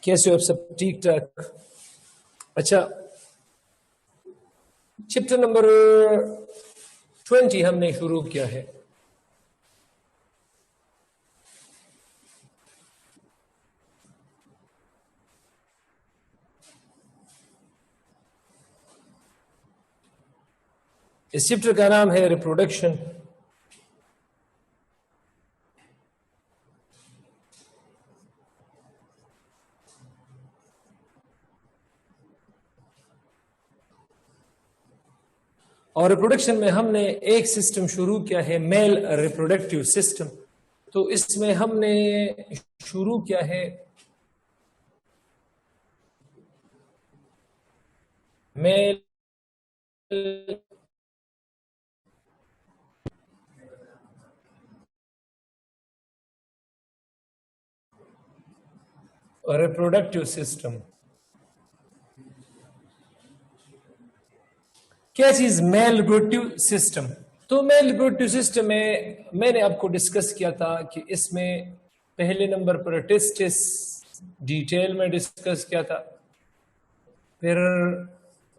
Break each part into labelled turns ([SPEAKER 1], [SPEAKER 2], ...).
[SPEAKER 1] कैसे हो आप सब? ठीक ठाक। अच्छा, चैप्टर नंबर 20 हमने शुरू किया है। इस चैप्टर का नाम है रिप्रोडक्शन। और रिप्रोडक्शन में हमने एक सिस्टम शुरू किया है, मेल रिप्रोडक्टिव सिस्टम। तो इसमें हमने शुरू किया है मेल रिप्रोडक्टिव सिस्टम। क्या चीज मेल रिप्रोडक्टिव सिस्टम? तो मेल रिप्रोडक्टिव सिस्टम में मैंने आपको डिस्कस किया था कि इसमें पहले नंबर पर टेस्टिस डिटेल में डिस्कस किया था, फिर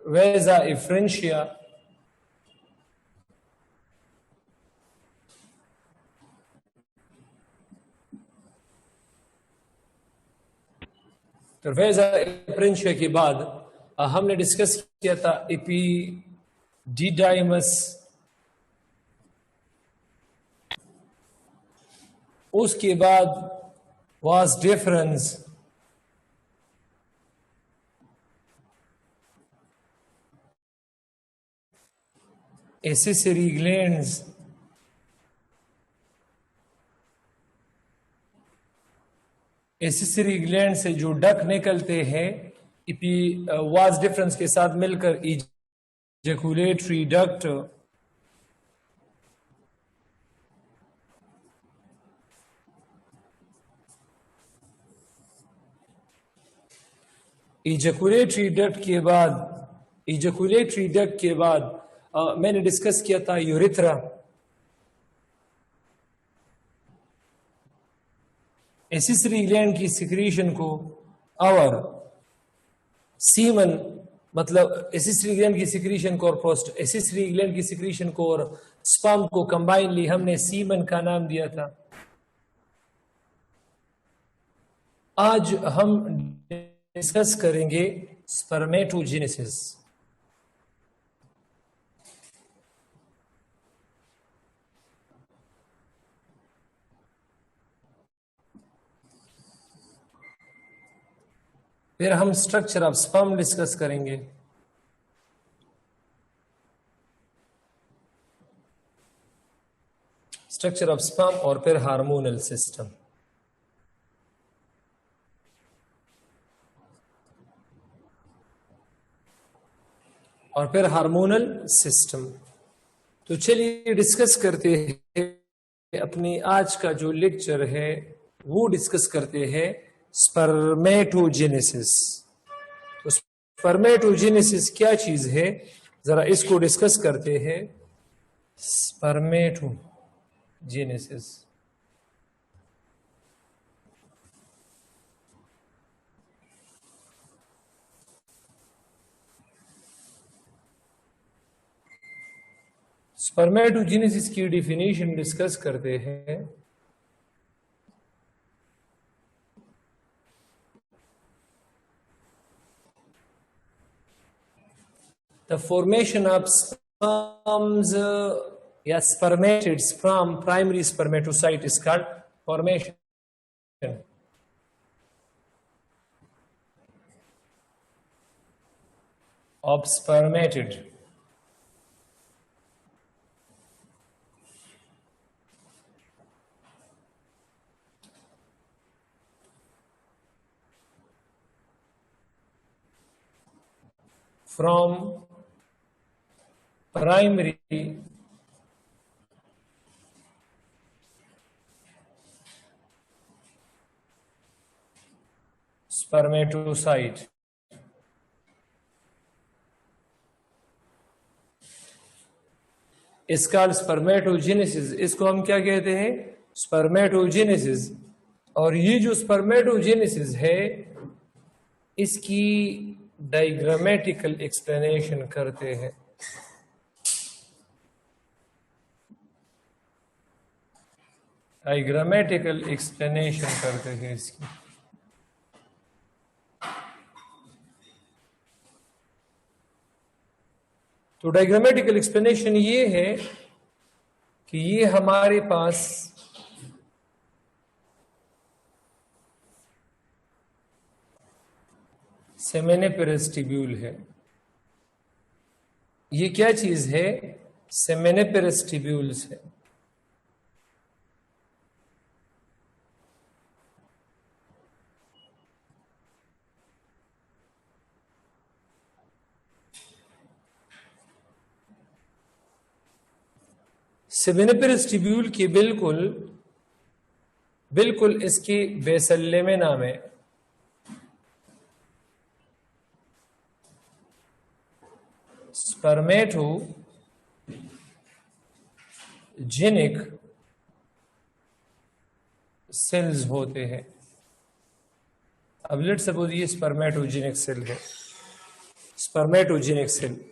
[SPEAKER 1] वेजा इफ्रेंशिया, तो वेजा इफ्रेंशिया के बाद हमने डिस्कस किया था एपिडिडाइमस, उसके बाद vas deferens, accessory glands, accessory gland से जो डक निकलते हैं वास डिफरेंस के साथ मिलकर इजैकुलेटरी डक्ट, इजैकुलेटरी डक्ट के बाद मैंने डिस्कस किया था यूरिथ्रा, एसेसरी ग्लैंड की सिक्रीशन को और सीमन, मतलब एसेसरी ग्लैंड की सिक्रीशन को और पोस्ट एसेसरी ग्लैंड की सिक्रीशन को और स्पर्म को कंबाइनली हमने सीमन का नाम दिया था। आज हम डिस्कस करेंगे स्पर्मेटोजेनेसिस। फिर हम स्ट्रक्चर ऑफ स्पर्म डिस्कस करेंगे। स्ट्रक्चर ऑफ स्पर्म और फिर हार्मोनल सिस्टम। और फिर हार्मोनल सिस्टम। तो चलिए डिस्कस करते हैं। अपनी आज का जो लेक्चर है वो डिस्कस करते हैं स्पर्मेटोजेनेसिस। तो स्पर्मेटोजेनेसिस क्या चीज है, जरा इसको डिस्कस करते हैं। स्पर्मेटोजेनेसिस स्पर्मेटोजेनेसिस की डेफिनेशन डिस्कस करते हैं। The formation of sperms, spermatids from primary spermatocyte is called formation of spermatid. From primary spermatocyte इसका स्पर्मेटोजेनेसिस, इसको हम क्या कहते हैं? स्पर्मेटोजेनेसिस। और ये जो स्पर्मेटोजेनेसिस है इसकी डायग्रामेटिकल एक्सप्लेनेशन करते हैं। डायग्रामेटिकल एक्सप्लेनेशन करते हैं इसकी। तो डायग्रामेटिकल एक्सप्लेनेशन ये है कि ये हमारे पास सेमेनिफेरस ट्यूब्यूल है। ये क्या चीज है? सेमेनिफेरस ट्यूब्यूल्स है। सेमेनिफेरस ट्यूब्यूल की बिल्कुल इसकी बेसल लेमिना में स्पर्मेटोजेनिक सेल्स होते हैं। अब लेट सपोज ये स्पर्मेटोजेनिक सेल है, स्पर्मेटोजेनिक सेल।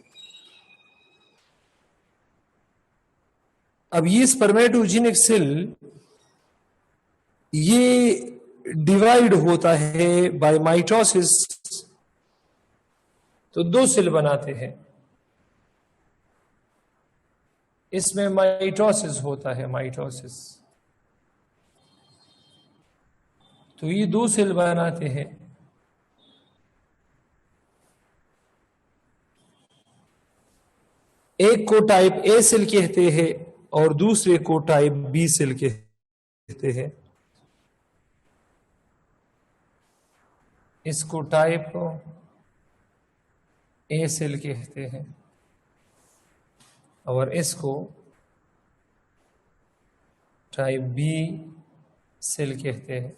[SPEAKER 1] अब ये स्पर्मेटोजेनिक सेल ये डिवाइड होता है बाय माइटोसिस, तो दो सेल बनाते हैं। इसमें माइटोसिस होता है, माइटोसिस। तो ये दो सेल बनाते हैं। एक को टाइप ए सेल कहते हैं और दूसरे को टाइप बी सेल कहते हैं। इसको टाइप ए सेल कहते हैं और इसको टाइप बी सेल कहते हैं।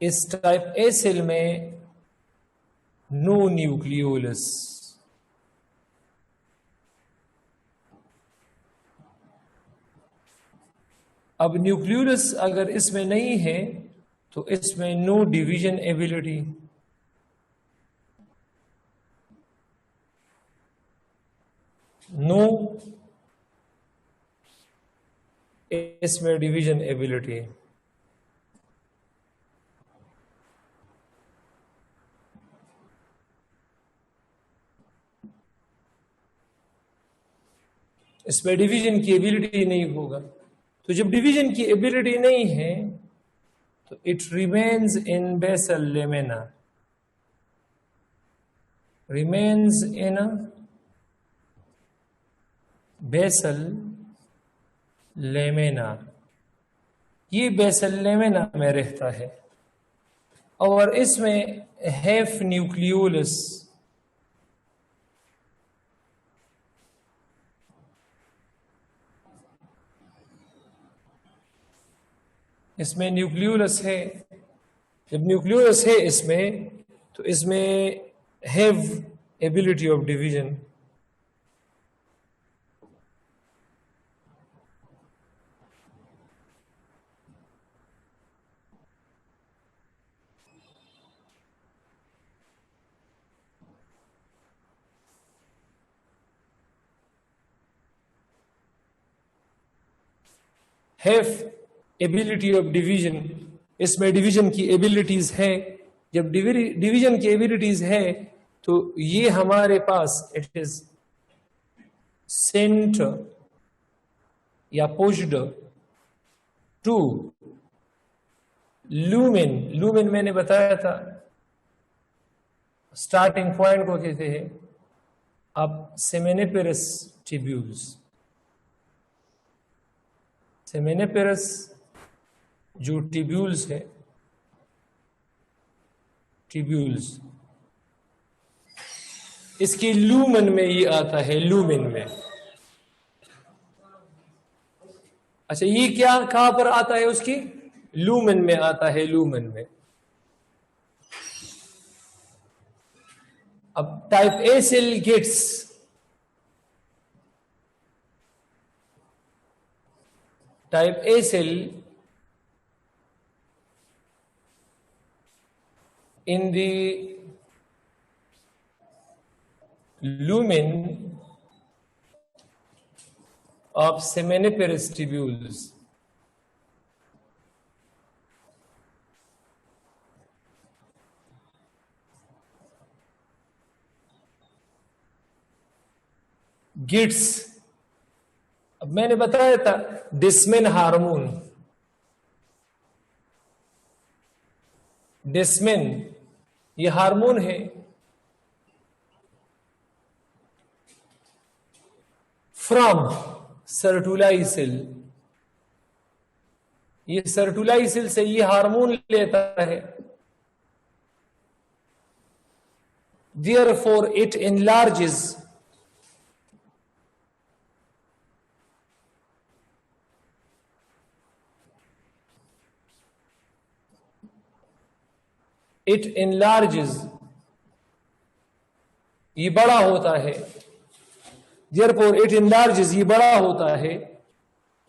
[SPEAKER 1] इस टाइप ए सेल में नो न्यूक्लियोलस। अब न्यूक्लियोलस अगर इसमें नहीं है तो इसमें नो डिवीजन एबिलिटी। नो इसमें डिवीजन एबिलिटी। इसमें डिवीजन की एबिलिटी नहीं होगा। तो जब डिवीजन की एबिलिटी नहीं है तो it remains in basal lamina, remains in basal lamina. ये बेसल लेमिना में रहता है और इसमें हैफ न्यूक्लियोलस, इसमें न्यूक्लियोलस है। जब न्यूक्लियोलस है इसमें तो इसमें have ability of division. Have ability of division, इसमें डिवीजन की एबिलिटीज है। जब डिवीजन की एबिलिटीज है तो ये हमारे पास इट इज सेंट या पुश्ड टू लूमेन। लूमेन मैंने बताया था स्टार्टिंग पॉइंट को कहते हैं अब सेमेनिफेरस ट्यूब्यूल्स। सेमेनिफेरस जो ट्यूब्यूल्स है, ट्यूब्यूल्स, इसके लूमेन में ये आता है, लूमेन में। अच्छा, ये क्या कहां पर आता है? उसकी लूमेन में आता है, लूमेन में। अब type A cell gets type A cell in the lumen of seminiferous tubules. गिट्स, अब मैंने बताया था डिस्मिन हार्मोन, डिस्मिन ये हार्मोन है फ्रॉम सर्टुलाई सेल, ये सर्टुलाई सेल से ये हार्मोन लेता है, therefore it enlarges ये बड़ा होता है, therefore it enlarges ये बड़ा होता है,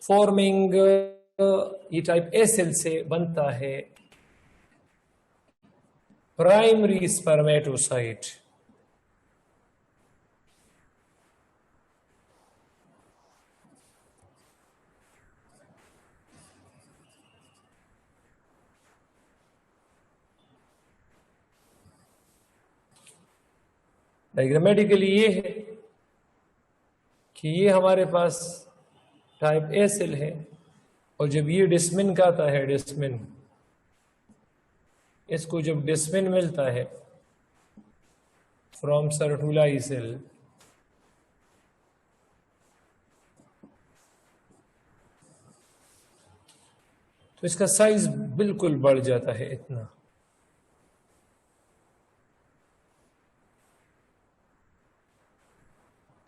[SPEAKER 1] फॉर्मिंग ये टाइप ए सेल से बनता है प्राइमरी स्पर्मेटोसाइट। डायग्रामेटिकली ये है कि ये हमारे पास टाइप ए सेल है, और जब ये डिस्मिन का आता है, डिस्मिन, इसको जब डिस्मिन मिलता है फ्रॉम सर्टुलाई सेल, तो इसका साइज बिल्कुल बढ़ जाता है इतना।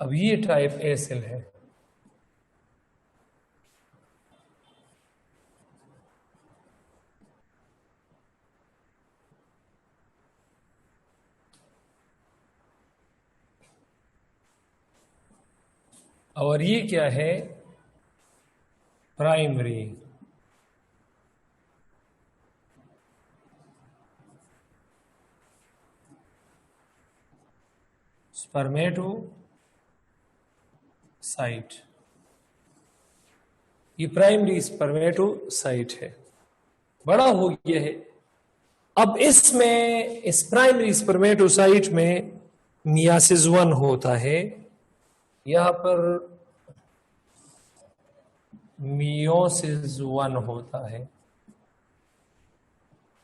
[SPEAKER 1] अब ये टाइप ए सेल है, और ये क्या है, प्राइमरी। स्पर्मेटोसाइट, ये प्राइमरी स्पर्मेटोसाइट है, बड़ा हो गया है। अब इसमें इस प्राइमरी स्पर्मेटोसाइट में मियासिस 1 होता है, यहां पर मियोसिस 1 होता है।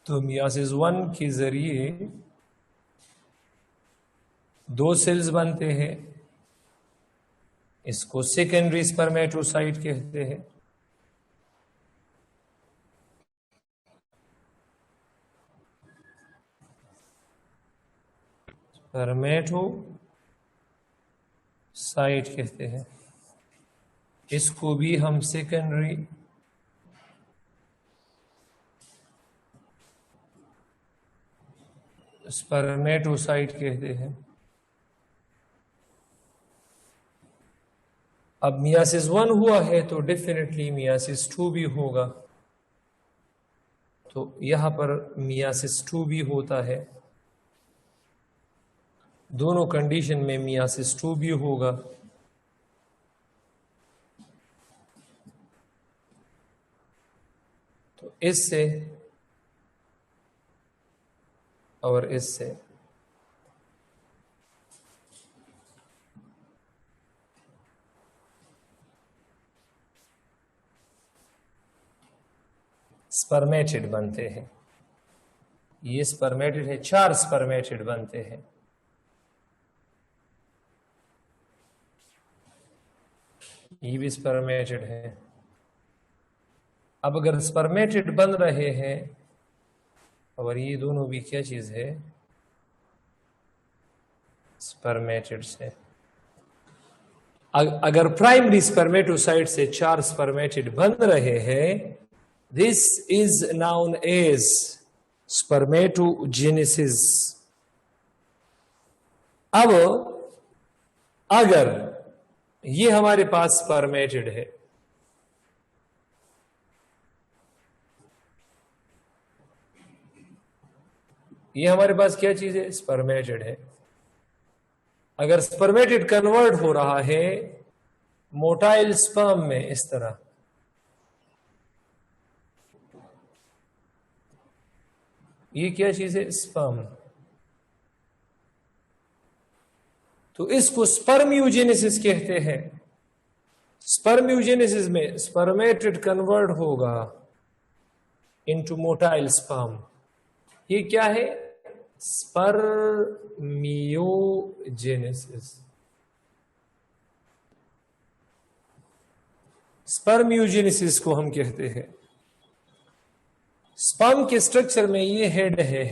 [SPEAKER 1] तो मियासिस 1 के जरिए 2 सेल्स बनते हैं, इसको सेकेंडरी स्पर्मेटोसाइट कहते हैं। स्पर्मेटोसाइट कहते हैं, इसको भी हम सेकेंडरी स्पर्मेटोसाइट कहते हैं। अब मियासिस 1 हुआ है तो डेफिनेटली मियासिस 2 भी होगा, तो यहां पर मियासिस 2 भी होता है, दोनों कंडीशन में मियासिस 2 भी होगा। तो इससे और इससे स्पर्मेटिड बनते हैं। ये स्पर्मेटिड है, 4 स्पर्मेटिड बनते हैं। ये भी स्पर्मेटिड है। अब अगर स्पर्मेटिड बन रहे हैं और ये दोनों भी क्या चीज है, स्पर्मेटिड से, अगर प्राइमरी स्पर्मेटोसाइट से 4 स्पर्मेटिड बन रहे हैं, this is known as spermatogenesis. अब अगर ये हमारे पास स्पर्मेटिड है, ये हमारे पास क्या चीज है? स्पर्मेटेड है। अगर स्पर्मेटेड कन्वर्ट हो रहा है मोटाइल स्पर्म में इस तरह, ये क्या चीज है? स्पर्म। तो इसको स्पर्म यूजेनेसिस कहते हैं। स्पर्म यूजेनेसिस में स्पर्मेटेड कन्वर्ट होगा इनटू मोटाइल स्पर्म। ये क्या है? स्पर्मियोजेनेसिस। स्पर्मियोजेनेसिस को हम कहते हैं। स्पर्म के स्ट्रक्चर में ये हेड है,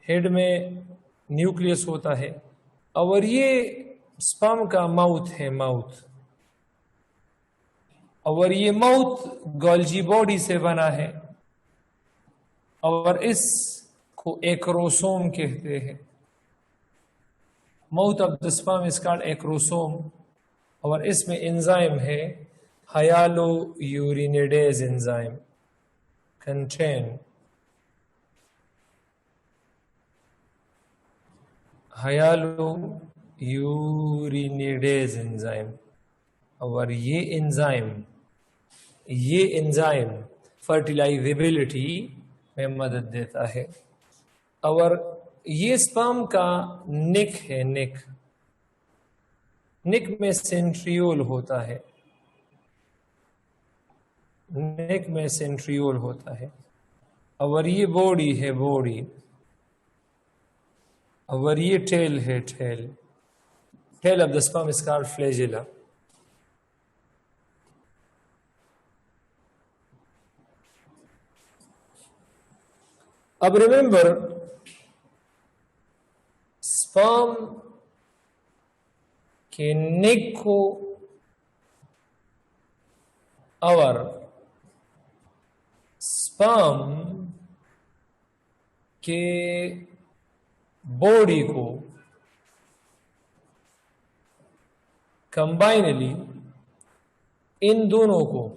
[SPEAKER 1] हेड में न्यूक्लियस होता है, और ये स्पर्म का माउथ है, माउथ। और ये माउथ गोल्जी बॉडी से बना है, और इसको एक्रोसोम कहते हैं। Mouth of the sperm is called acrosome. और इसमें एंजाइम है हायालो यूरिनेडेज एंजाइम कंटेन हायालो यूरिनेडेज एंजाइम। और ये एंजाइम फर्टिलाइजेबिलिटी में मदद देता है। और ये स्पर्म का निक है, निक में सेंट्रियोल होता है, निक में सेंट्रियोल होता है। और ये बॉडी है, बॉडी। और ये टेल है, tail of the sperm is called flagella. अब रिमेंबर, स्पर्म के नेक को और स्पर्म के बॉडी को कंबाइनली, इन दोनों को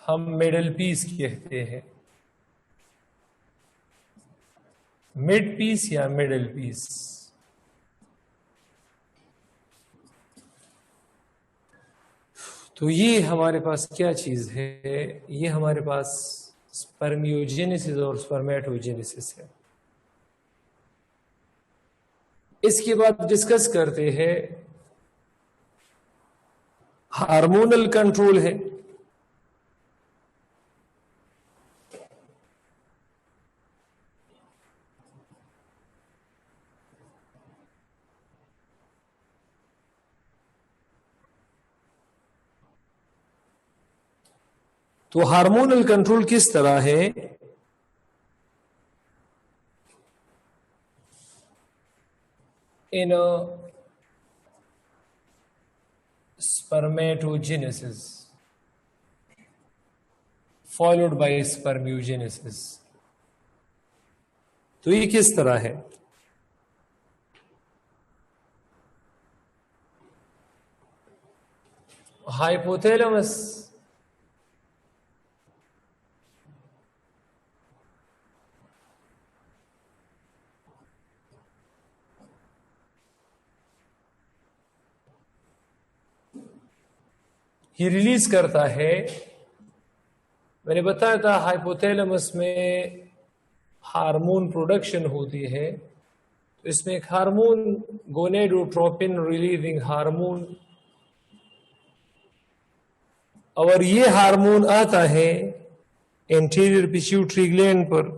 [SPEAKER 1] हम मिडल पीस कहते हैं। मिड पीस या मिडल पीस। तो ये हमारे पास क्या चीज है? ये हमारे पास स्पर्मियोजेनेसिस और स्पर्मेटोजेनेसिस है। इसके बाद डिस्कस करते हैं हार्मोनल कंट्रोल है। तो हार्मोनल कंट्रोल किस तरह है? इन spermatogenesis followed by spermiogenesis। तो ये किस तरह है? हाइपोथैलेमस ये रिलीज करता है। मैंने बताया था हाइपोथैलेमस में हार्मोन प्रोडक्शन होती है। तो इसमें एक हार्मोन गोनेडोट्रोपिन रिलीविंग हार्मोन, और ये हार्मोन आता है एंटीरियर पिट्यूटरी ग्लैंड पर।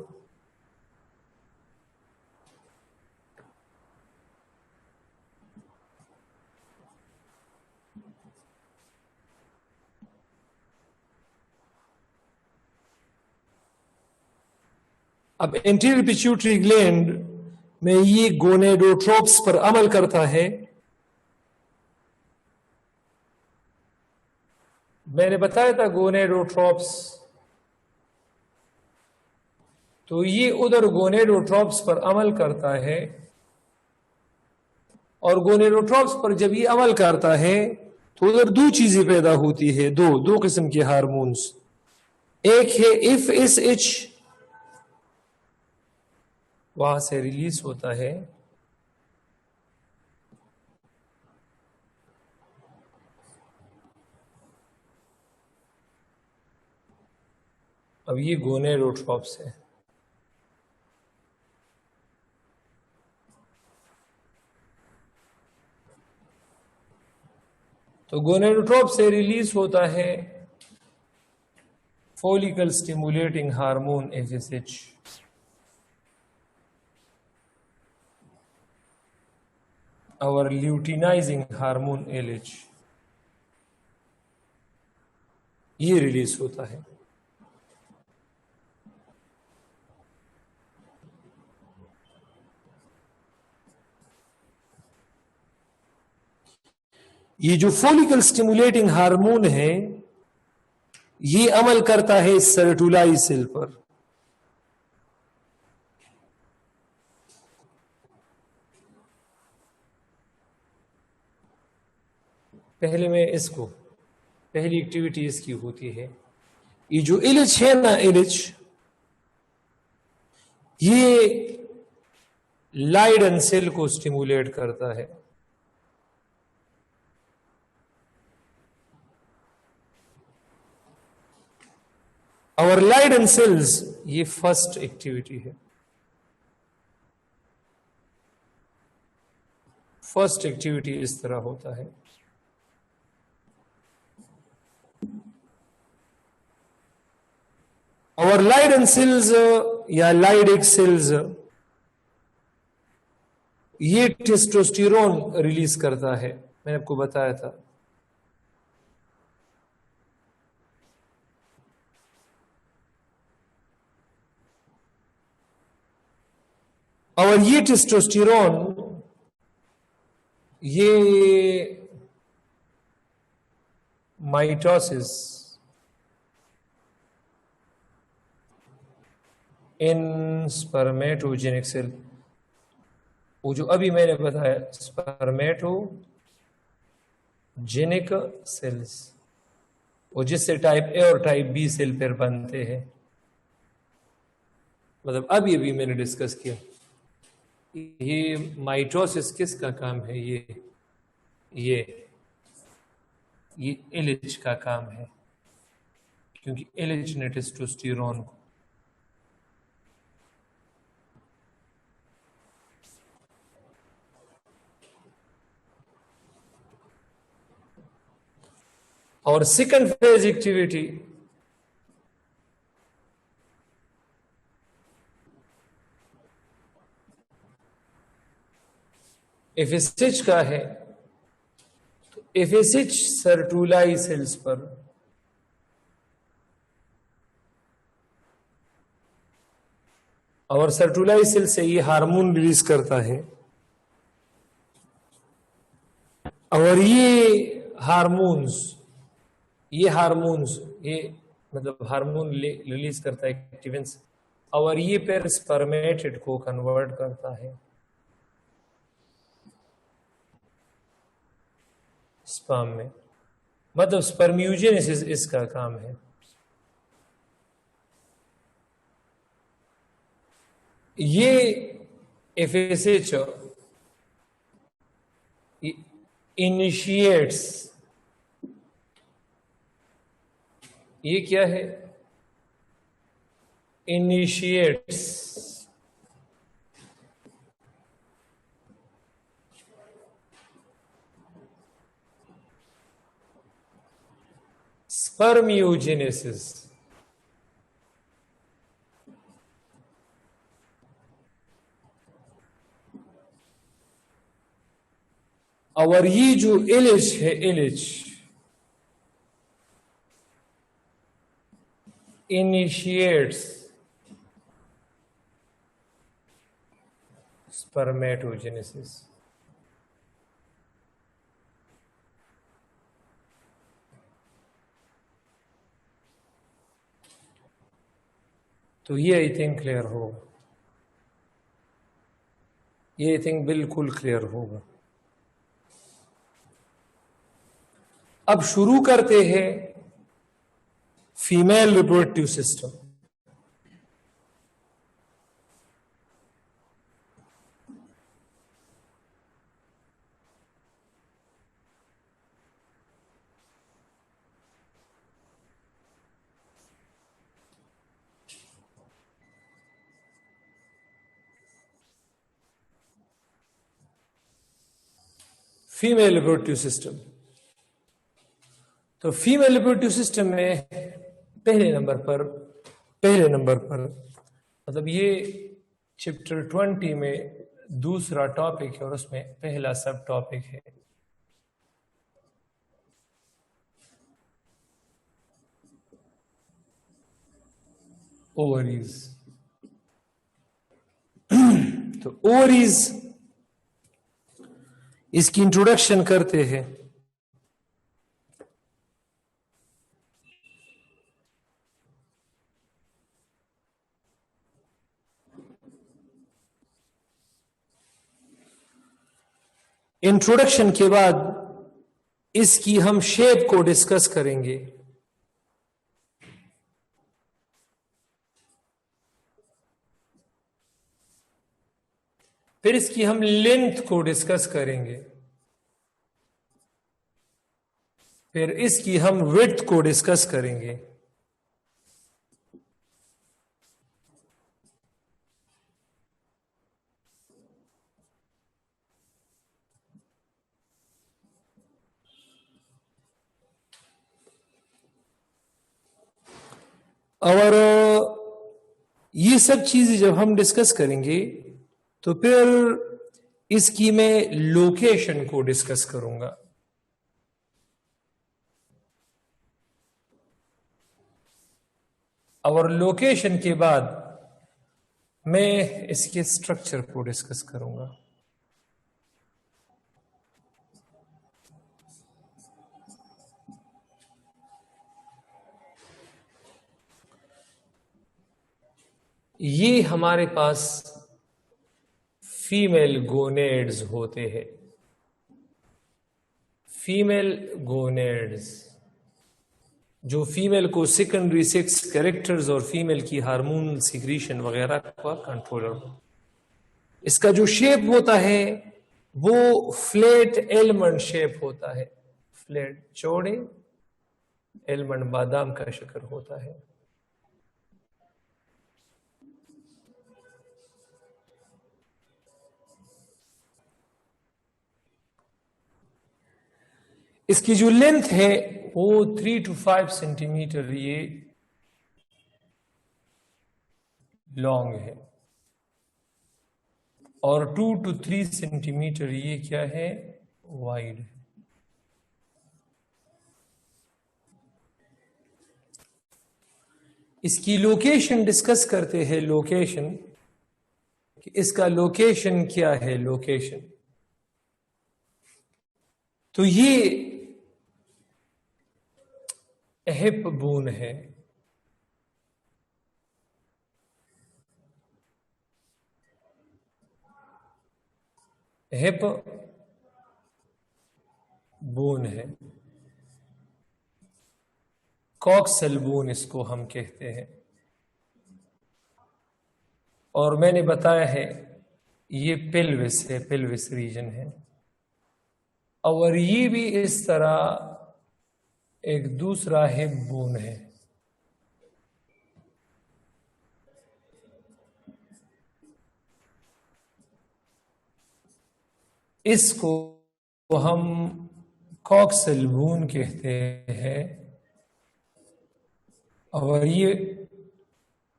[SPEAKER 1] अब एंटीरियर पिट्यूटरी ग्लैंड में ये गोनेडोट्रोप्स पर अमल करता है। मैंने बताया था गोनेडोट्रोप्स, तो ये उधर गोनेडोट्रोप्स पर अमल करता है। और गोनेडोट्रोप्स पर जब ये अमल करता है तो उधर दो चीजें पैदा होती है, दो किस्म के हार्मोन्स। एक है इफ इस इच, वहां से रिलीज होता है। अब ये गोनेडोट्रोप्स है। तो गोनेडोट्रोप से रिलीज होता है follicle stimulating hormone FSH, और luteinizing हार्मोन LH, ये रिलीज होता है। ये जो फोलिकल स्टिमुलेटिंग हार्मोन है, ये अमल करता है सर्टुलाई सेल पर। पहले मैं इसको, पहली एक्टिविटी इसकी होती है, ये जो एलएच है ना, एलएच ये लाइडन सेल को स्टिमुलेट करता है। और लाइडन सेल्स, ये फर्स्ट एक्टिविटी है। फर्स्ट एक्टिविटी इस तरह होता है। और लाइडन सेल्स या लाइडिक सेल्स, ये टेस्टोस्टेरोन रिलीज करता है, मैंने आपको बताया था। और ये टेस्टोस्टेरोन, ये माइटोसिस इन स्पर्मेटोजेनिक सेल, वो जो अभी मैंने बताया स्पर्मेटोजेनिक सेल्स, वो जिससे टाइप ए और टाइप बी सेल फिर बनते हैं, मतलब अभी अभी मैंने डिस्कस किया। ये माइटोसिस किसका काम है? ये एलएच का काम है, क्योंकि एलएच ने टेस्टोस्टेरोन को, और सेकंड फेज एक्टिविटी एफएसएच का है। तो एफएसएच सर्टुलाई सेल्स पर और सर्टुलाई सेल से ये हार्मोन रिलीज करता है, और ये हार्मोन्स ये मतलब हार्मोन रिलीज करता है एक्टिवेंस, और ये फिर स्पर्मेटेड को कन्वर्ट करता है स्पर्म में, मतलब स्पर्म्यूजेनेसिस इसका काम है। ये एफएसएच इनिशिएट्स, ये क्या है? इनिशिएट्स स्पर्म्यूजेनेसिस, और ये जो एलएच है, एलएच इनिशिएट्स स्पर्मेटोजेनेसिस। तो ये आई थिंक क्लियर होगा, ये आई थिंक बिल्कुल क्लियर होगा। अब शुरू करते हैं female reproductive system. Female reproductive system, तो फीमेल रिप्रोडक्टिव सिस्टम में पहले नंबर पर मतलब ये चैप्टर 20 में दूसरा टॉपिक है और उसमें पहला सब टॉपिक है ओवरीज। तो ओवरीज इसकी इंट्रोडक्शन करते हैं। इंट्रोडक्शन के बाद इसकी हम शेप को डिस्कस करेंगे। फिर इसकी हम लेंथ को डिस्कस करेंगे। फिर इसकी हम विड्थ को डिस्कस करेंगे। और ये सब चीजें जब हम डिस्कस करेंगे तो फिर इसकी मैं लोकेशन को डिस्कस करूंगा। और लोकेशन के बाद मैं इसके स्ट्रक्चर को डिस्कस करूंगा। ये हमारे पास फीमेल गोनेड्स होते हैं। फीमेल गोनेड्स जो फीमेल को सेकेंडरी सेक्स कैरेक्टर्स और फीमेल की हार्मोनल सिक्रीशन वगैरह का कंट्रोलर हो। इसका जो शेप होता है वो फ्लैट एलमंड शेप होता है। फ्लैट चौड़े एलमंड बादाम का शक्ल होता है। इसकी जो लेंथ है वो 3 to 5 सेंटीमीटर ये लॉन्ग है और 2 to 3 सेंटीमीटर ये क्या है, वाइड है। इसकी लोकेशन डिस्कस करते हैं। लोकेशन, इसका लोकेशन क्या है। लोकेशन तो ये हिप बोन है। हिप बोन है। कॉक्सल बोन इसको हम कहते हैं। और मैंने बताया है ये पेल्विस है, पेल्विस रीजन है। और ये भी इस तरह एक दूसरा हिप बोन है। इसको हम कॉक्सल बोन कहते हैं और ये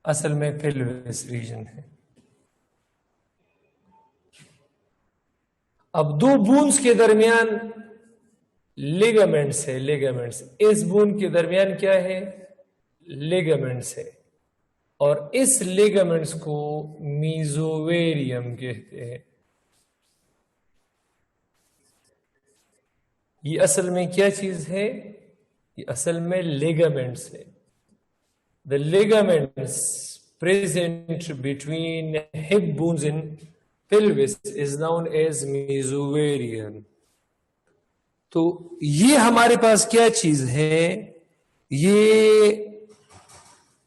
[SPEAKER 1] असल में पेल्विस रीजन है। अब दो बोन्स के दरमियान लिगामेंट्स है। लिगामेंट्स, इस बोन के दरमियान क्या है, लिगामेंट्स है। और इस लिगामेंट्स को मीजोवेरियम कहते हैं। ये असल में क्या चीज है, ये असल में लिगामेंट्स है। The ligaments present between hip bones in pelvis is known as mesovarium। तो ये हमारे पास क्या चीज है, ये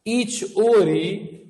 [SPEAKER 1] each ovary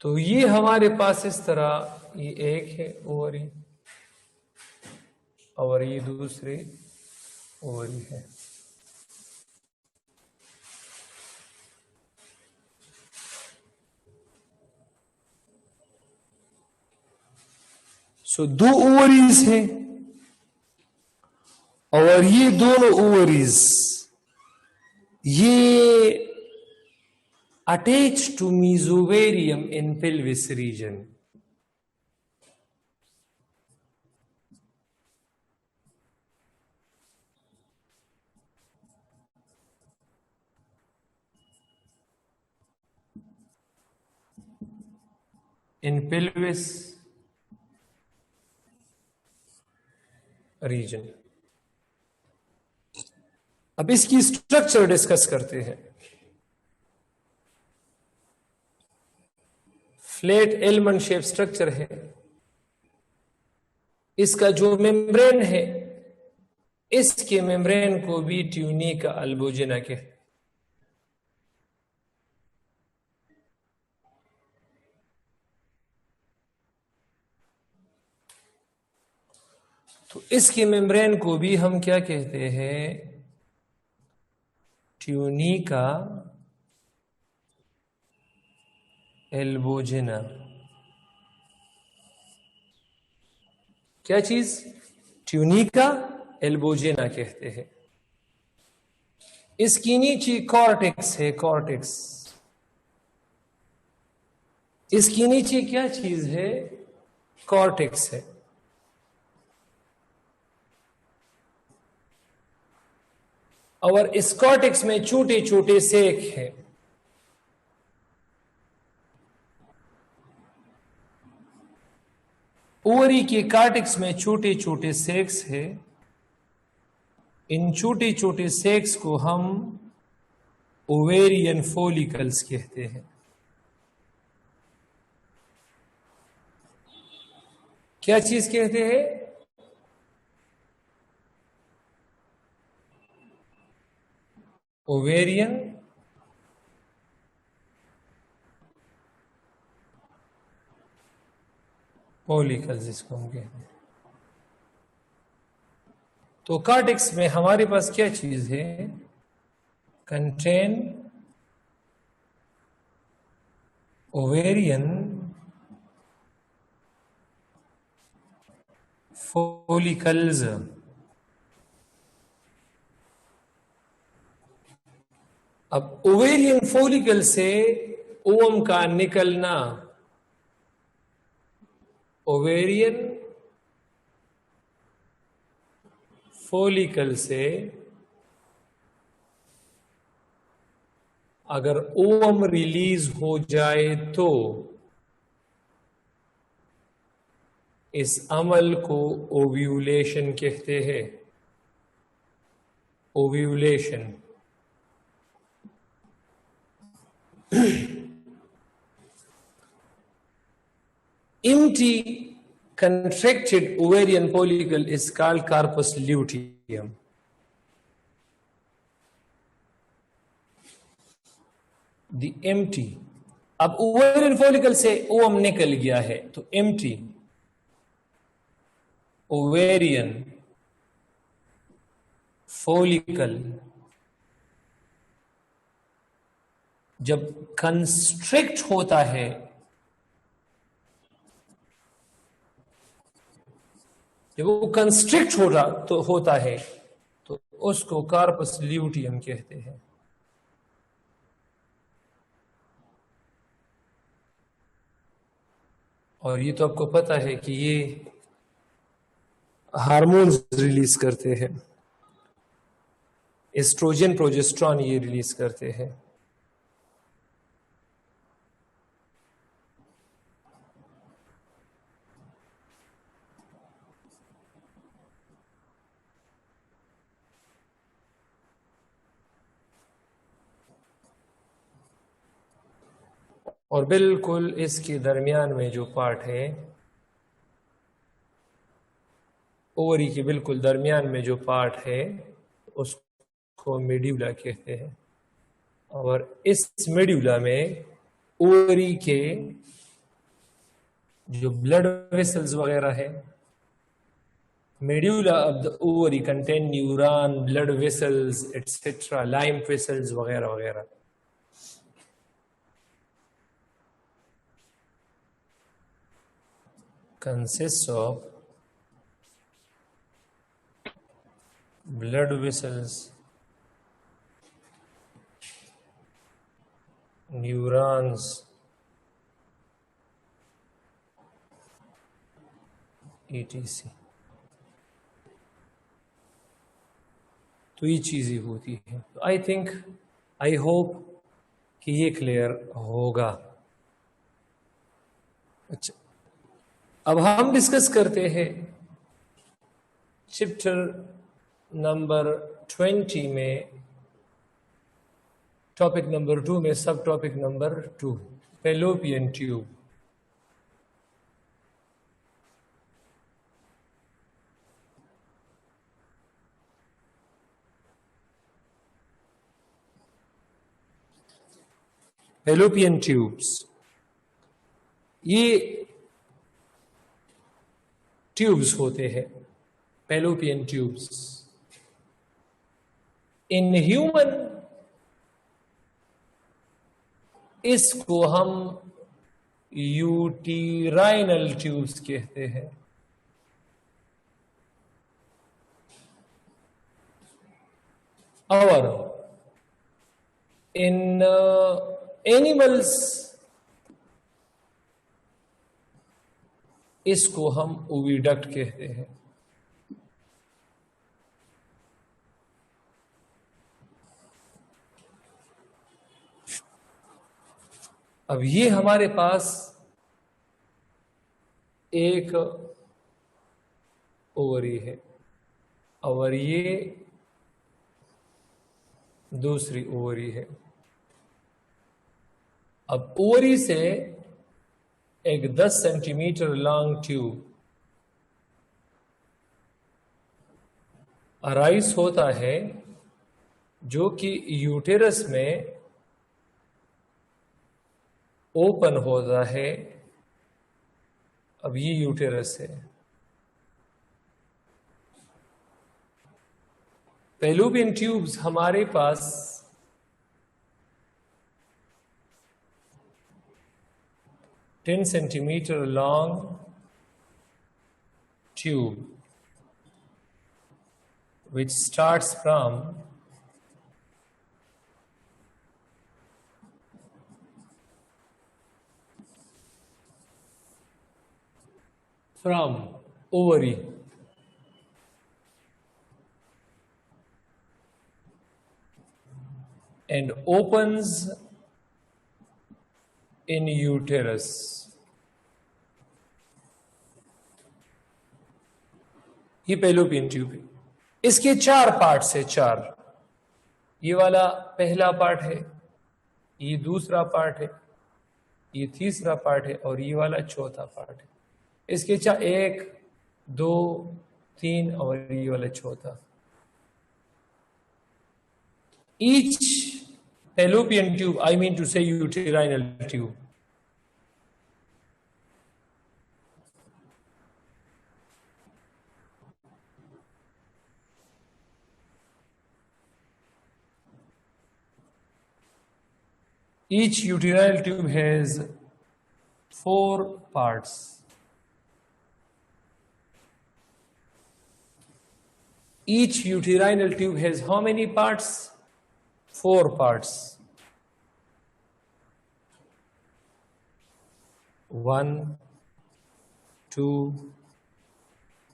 [SPEAKER 1] तो ये हमारे पास इस तरह ये एक है ओवरी और ये दूसरी ओवरी है। सो दो ओवरीज हैं और ये दोनों ओवरीज ये attach to mesothelium in pelvis region। in pelvis region। अब इसकी स्ट्रक्चर डिस्कस करते हैं। फ्लैट एलमंड शेप स्ट्रक्चर है। इसका जो मेम्ब्रेन है इसके मेम्ब्रेन को भी ट्यूनिका अल्बुजिना के। तो इसके मेम्ब्रेन को भी हम क्या कहते हैं? ट्यूनिका एल्बोजिना। क्या चीज? ट्यूनिका एल्बोजिना कहते हैं। इसकी नीचे कॉर्टेक्स है, कॉर्टेक्स। इसकी नीचे क्या चीज है? कॉर्टेक्स है। और इस कॉर्टेक्स में छोटे छोटे सेक हैं। ओवरी के कॉर्टेक्स में छोटे छोटे सेक्स है। इन छोटे छोटे सेक्स को हम ओवेरियन फॉलिकल्स कहते हैं। क्या चीज कहते हैं? ओवेरियन फॉलिकल्स जिसको हम कहते हैं। तो कॉर्टेक्स में हमारे पास क्या चीज है? Contain ovarian follicles. अब ओवेरियन फॉलिकल से ओवम का निकलना, ओवेरियन फॉलिकल से अगर ओवम रिलीज हो जाए तो इस अमल को ओव्यूलेशन कहते हैं। Ovulation. Empty contracted ovarian follicle is called corpus luteum। The empty, अब ओवेरियन फॉलिकल से ओवम निकल गया है तो empty ओवेरियन फॉलिकल जब कंस्ट्रिक्ट होता है, जब वो कंस्ट्रिक्ट होता है तो उसको कार्पस ल्यूटियम कहते हैं। और ये तो आपको पता है कि ये हार्मोन्स रिलीज करते हैं। एस्ट्रोजन, प्रोजेस्ट्रॉन ये रिलीज करते हैं। और बिल्कुल इसके दरमियान में जो पार्ट है, ओवरी के बिल्कुल दरमियान में जो पार्ट है, उसको मेड्यूला कहते हैं। और इस मेड्यूला में ओवरी के जो ब्लड वेसल्स वगैरह है, medulla of the ovary contain neuron, blood vessels etcetera, lime vessels वगैरह वगैरह। consists of blood vessels, neurons, etc. तो ये चीज़ें होती हैं। आई थिंक, आई होप कि ये क्लियर होगा। अच्छा, अब हम डिस्कस करते हैं चैप्टर नंबर 20 में, टॉपिक नंबर 2 में, सब topic number 2, fallopian tube. Fallopian tubes, ये ट्यूब्स होते हैं, फैलोपियन ट्यूब्स। इन ह्यूमन इसको हम यूटेराइनल ट्यूब्स कहते हैं। और इन एनिमल्स इसको हम ओविडक्ट कहते हैं। अब ये हमारे पास एक ओवरी है और ये दूसरी ओवरी है। अब ओवरी से एक 10 सेंटीमीटर लॉन्ग ट्यूब अराइज होता है, जो कि यूटेरस में ओपन होता है। अब ये यूटेरस है। फैलोपियन ट्यूब्स हमारे पास 10 centimetre long tube which starts from ovary and opens in uterus. ये फैलोपियन ट्यूब है। इसके 4 पार्ट्स है, 4। ये वाला पहला पार्ट है, ये दूसरा पार्ट है, ये तीसरा पार्ट है और ये वाला चौथा पार्ट है। इसके 1, 2, 3 और ये वाला चौथा। Each fallopian tube, I mean to say uterine tube, each uterine tube has 4 parts. Each uterine tube has how many parts? 4 parts. 1, 2,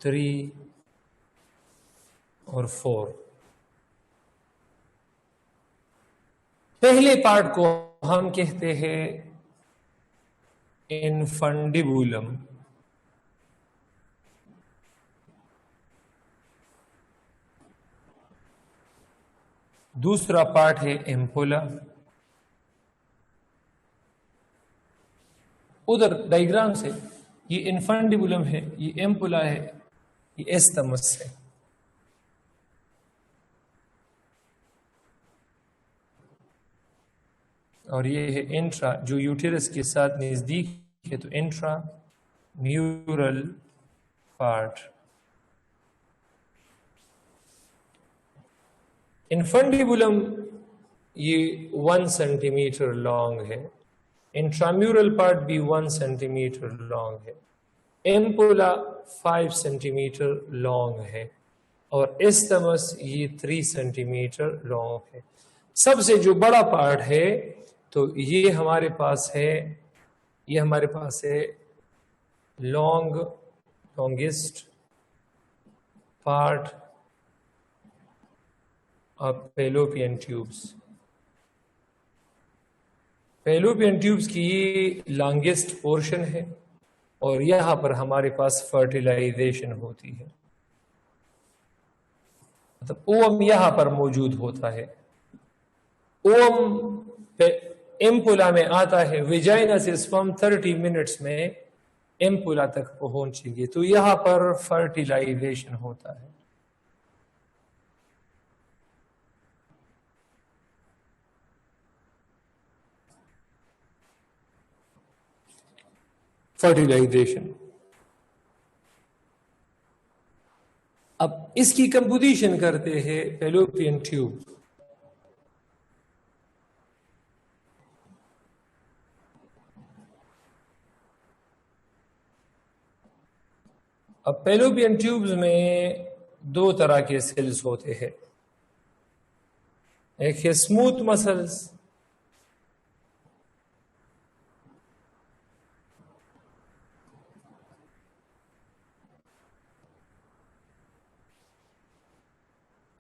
[SPEAKER 1] 3 और 4। पहले पार्ट को हम कहते हैं इनफंडिबुलम। दूसरा पार्ट है एम्पुला। उधर डायग्राम से ये इनफंडिबुलम है, ये एम्पुला है, ये एस्थमस है। और ये है इंट्रा, जो यूटेरस के साथ नजदीक है, तो इंट्रा म्यूरल पार्ट। इनफंडिबुलम ये 1 सेंटीमीटर लॉन्ग है, इंट्राम्यूरल पार्ट भी 1 सेंटीमीटर लॉन्ग है, एम्पुला 5 सेंटीमीटर लॉन्ग है, और इस्थमस ये 3 सेंटीमीटर लॉन्ग है। सबसे जो बड़ा पार्ट है तो ये हमारे पास है longest part of fallopian tubes. Fallopian tubes की ये लॉन्गेस्ट पोर्शन है, और यहां पर हमारे पास फर्टिलाइजेशन होती है, मतलब ओवम यहां पर मौजूद होता है। ओवम एम्पुला में आता है, विजाइना से स्पर्म 30 मिनट्स में एम्पुला तक पहुंचेंगे, तो यहां पर फर्टिलाइजेशन होता है। फर्टिलाइजेशन। अब इसकी कंपोजिशन करते हैं फैलोपियन ट्यूब। अब फैलोपियन ट्यूब्स में 2 तरह के सेल्स होते हैं, एक है स्मूथ मसल्स,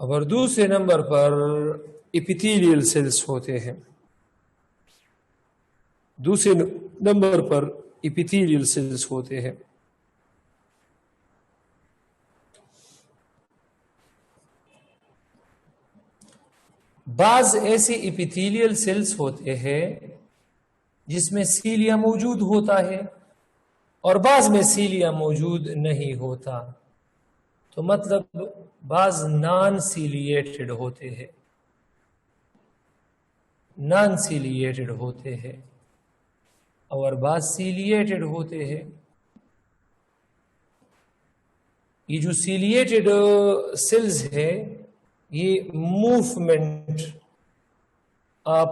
[SPEAKER 1] और दूसरे नंबर पर एपिथेलियल सेल्स होते हैं। दूसरे नंबर पर एपिथेलियल सेल्स होते हैं। बाज ऐसे एपिथेलियल सेल्स होते हैं जिसमें सीलिया मौजूद होता है, और बाज में सीलिया मौजूद नहीं होता, तो मतलब बाज नॉन सीलिएटेड होते हैं, नॉन सीलिएटेड होते हैं, और बाज सीलिएटेड होते हैं। ये जो सीलिएटेड सेल्स है, ये movement of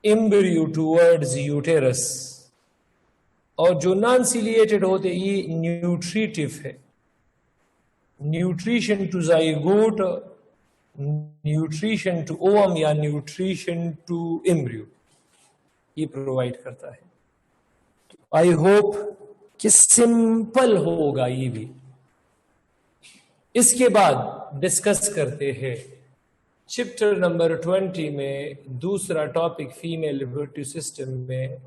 [SPEAKER 1] embryo towards uterus, और जो नॉन सीलिएटेड होते ये न्यूट्रिटिव है, nutrition to zygote, nutrition to ovum या न्यूट्रिशन टू एम्ब्रियो ये प्रोवाइड करता है। आई होप कि सिंपल होगा ये भी। इसके बाद डिस्कस करते हैं चैप्टर नंबर 20 में दूसरा टॉपिक फीमेल रिप्रोडक्टिव सिस्टम में,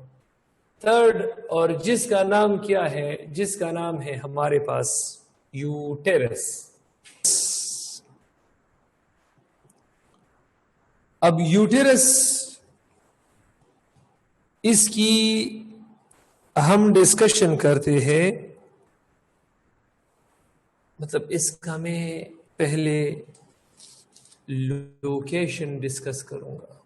[SPEAKER 1] थर्ड, और जिसका नाम क्या है, जिसका नाम है हमारे पास यूटेरस। अब यूटेरस, इसकी हम डिस्कशन करते हैं, मतलब इसका मैं पहले लोकेशन डिस्कस करूंगा।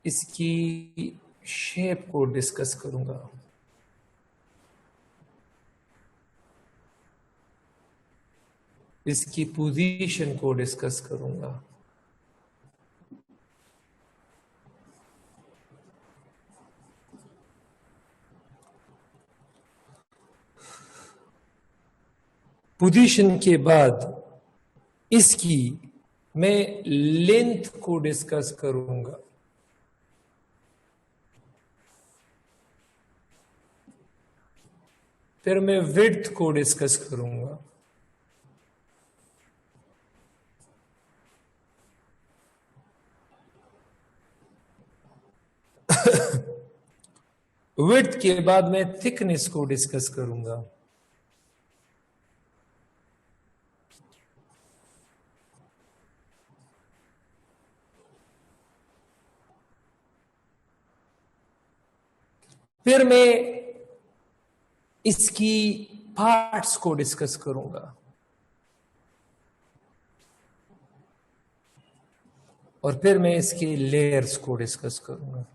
[SPEAKER 1] इसकी शेप को डिस्कस करूंगा। इसकी पोजीशन को डिस्कस करूंगा। पोजीशन के बाद इसकी मैं लेंथ को डिस्कस करूंगा। फिर मैं विड्थ को डिस्कस करूंगा। विड्थ के बाद मैं थिकनेस को डिस्कस करूंगा। फिर मैं इसकी पार्ट्स को डिस्कस करूंगा और फिर मैं इसके लेयर्स को डिस्कस करूंगा।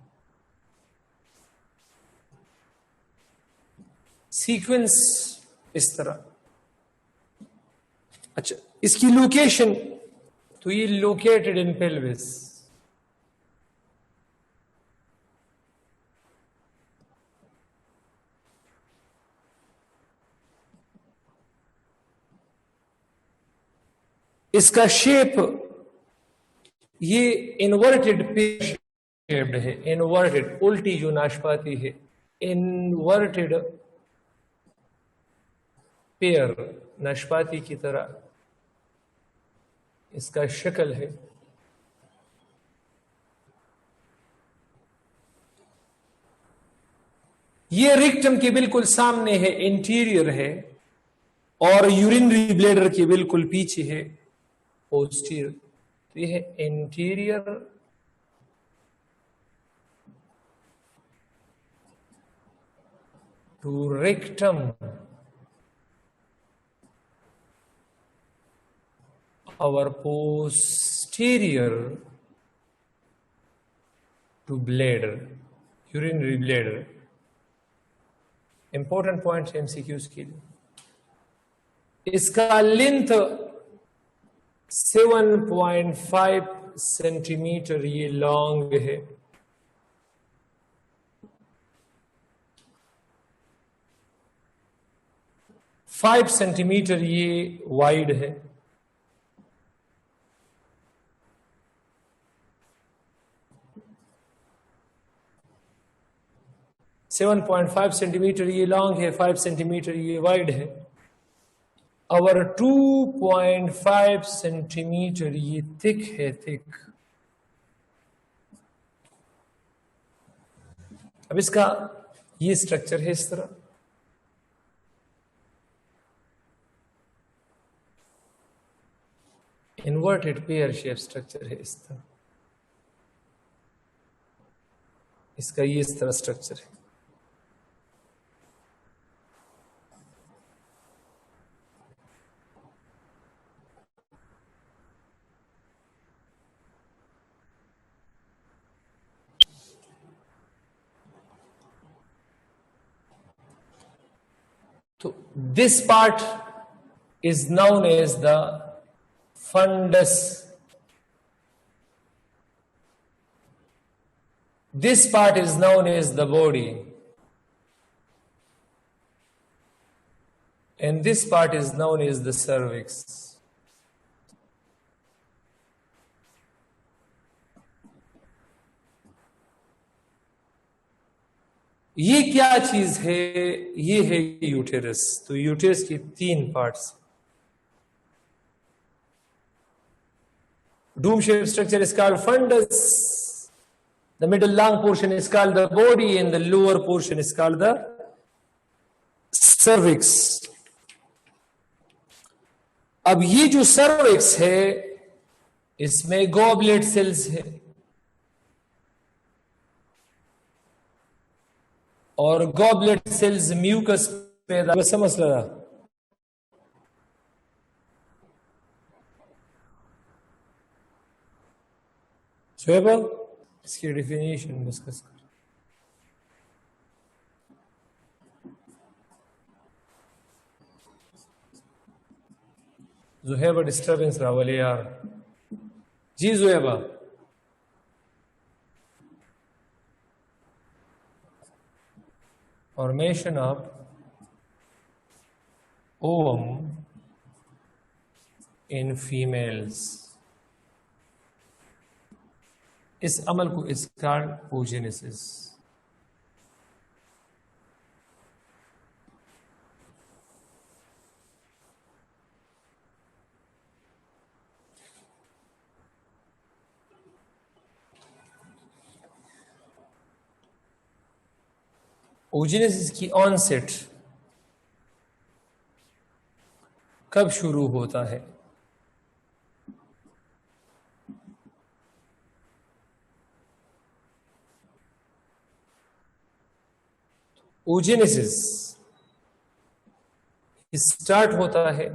[SPEAKER 1] सीक्वेंस इस तरह। अच्छा, इसकी लोकेशन, तो ये लोकेटेड इन पेल्विस। इसका शेप ये इन्वर्टेड शेप्ड है। इन्वर्टेड, उल्टी जो नाशपाती है, इन्वर्टेड पेयर, नाशपाती की तरह इसका शक्ल है। ये रिक्टम के बिल्कुल सामने है, इंटीरियर है, और यूरिनरी ब्लैडर के बिल्कुल पीछे है, पोस्टीरियर। तो ये है anterior to rectum, our posterior to bladder, urinary bladder। Important point है एमसीक्यूज के लिए। इसका लेंथ 7.5 सेंटीमीटर ये लॉन्ग है। फाइव सेंटीमीटर ये वाइड है। सेवन 7.5 सेंटीमीटर ये लॉन्ग है, 5 सेंटीमीटर ये वाइड है। और 2.5 सेंटीमीटर ये थिक है, थिक। अब इसका ये स्ट्रक्चर है इस तरह। इन्वर्टेड पेयर शेप स्ट्रक्चर है इस तरह। इसका ये इस तरह स्ट्रक्चर है। So this part is known as the fundus. This part is known as the body. And this part is known as the cervix. ये क्या चीज है? ये है यूटेरस। तो यूटेरस की 3 parts. Doom shape structure is called fundus. The middle long portion is called the body and the lower portion is called the cervix. अब ये जो cervix है इसमें गॉबलेट सेल्स है और गॉबलेट सेल्स म्यूकस पैदा, समझ लगा? शोएब, इसकी डेफिनेशन डिस्कस कर। जुहेबा डिस्टर्बेंस रावले यार। जी जुहेबा, formation of ovum in females, इस अमल को इस कॉल्ड oogenesis। oogenesis की ऑनसेट कब शुरू होता है? oogenesis स्टार्ट होता है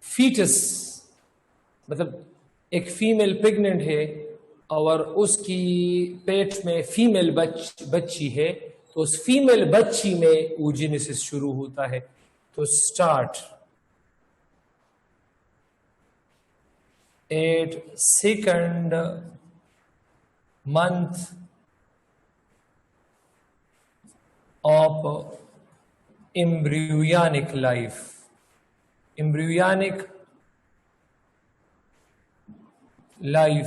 [SPEAKER 1] फीटस, मतलब एक फीमेल प्रेग्नेंट है और उसकी पेट में फीमेल बच्ची है, तो उस फीमेल बच्ची में oogenesis शुरू होता है। तो start at second month of embryonic life, embryonic life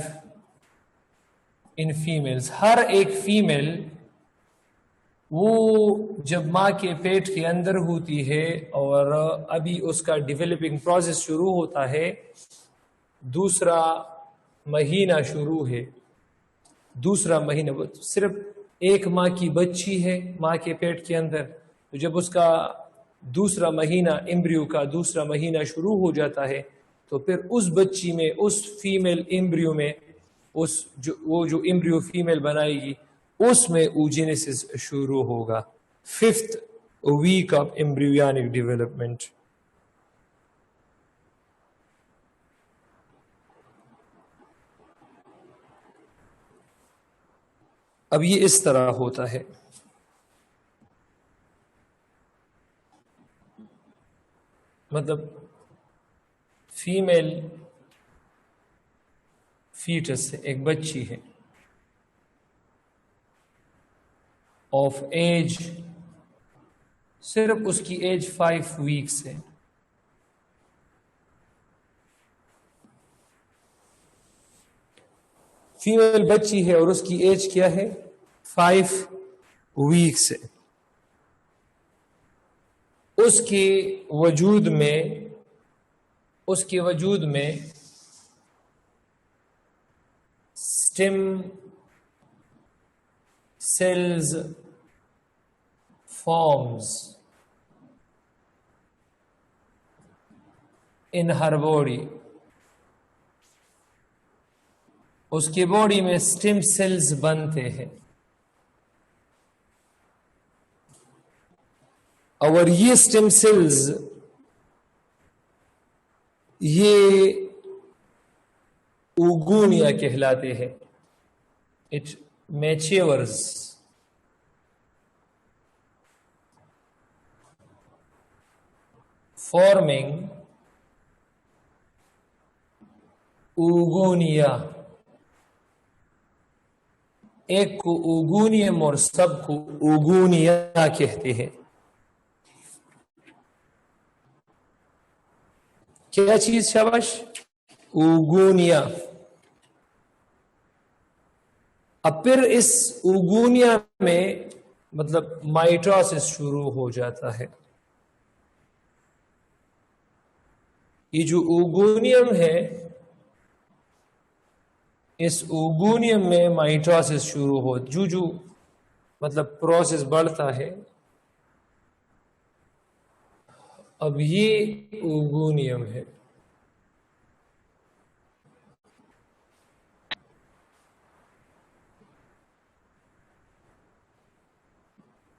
[SPEAKER 1] in females. हर एक फीमेल वो जब माँ के पेट के अंदर होती है और अभी उसका डेवलपिंग प्रोसेस शुरू होता है, दूसरा महीना शुरू है, दूसरा महीना, वो सिर्फ एक माँ की बच्ची है माँ के पेट के अंदर, तो जब उसका दूसरा महीना, एम्ब्रियो का दूसरा महीना शुरू हो जाता है, तो फिर उस बच्ची में, उस फीमेल एम्ब्रियो में, वो जो एम्ब्रियो फीमेल बनाएगी, उसमें oogenesis शुरू होगा। 5th week of embryonic development. अब ये इस तरह होता है, मतलब फीमेल फीटस है, एक बच्ची है, ऑफ एज, सिर्फ उसकी एज 5 वीक्स है। फीमेल बच्ची है और उसकी एज क्या है? 5 वीक्स है। उसके वजूद में stem cells forms in her body, उसकी बॉडी में स्टेम सेल्स बनते हैं और ये स्टेम सेल्स, ये oogonia कहलाते हैं। It matures, forming oogonia। एक को oogoonium और सबको oogonia कहते हैं। क्या चीज? शाबाश, oogonia। अब फिर इस oogonia में मतलब माइटोसिस शुरू हो जाता है। ये जो oogoonium है, इस oogoonium में माइटोसिस शुरू हो, जो मतलब प्रोसेस बढ़ता है। अब ये oogoonium है,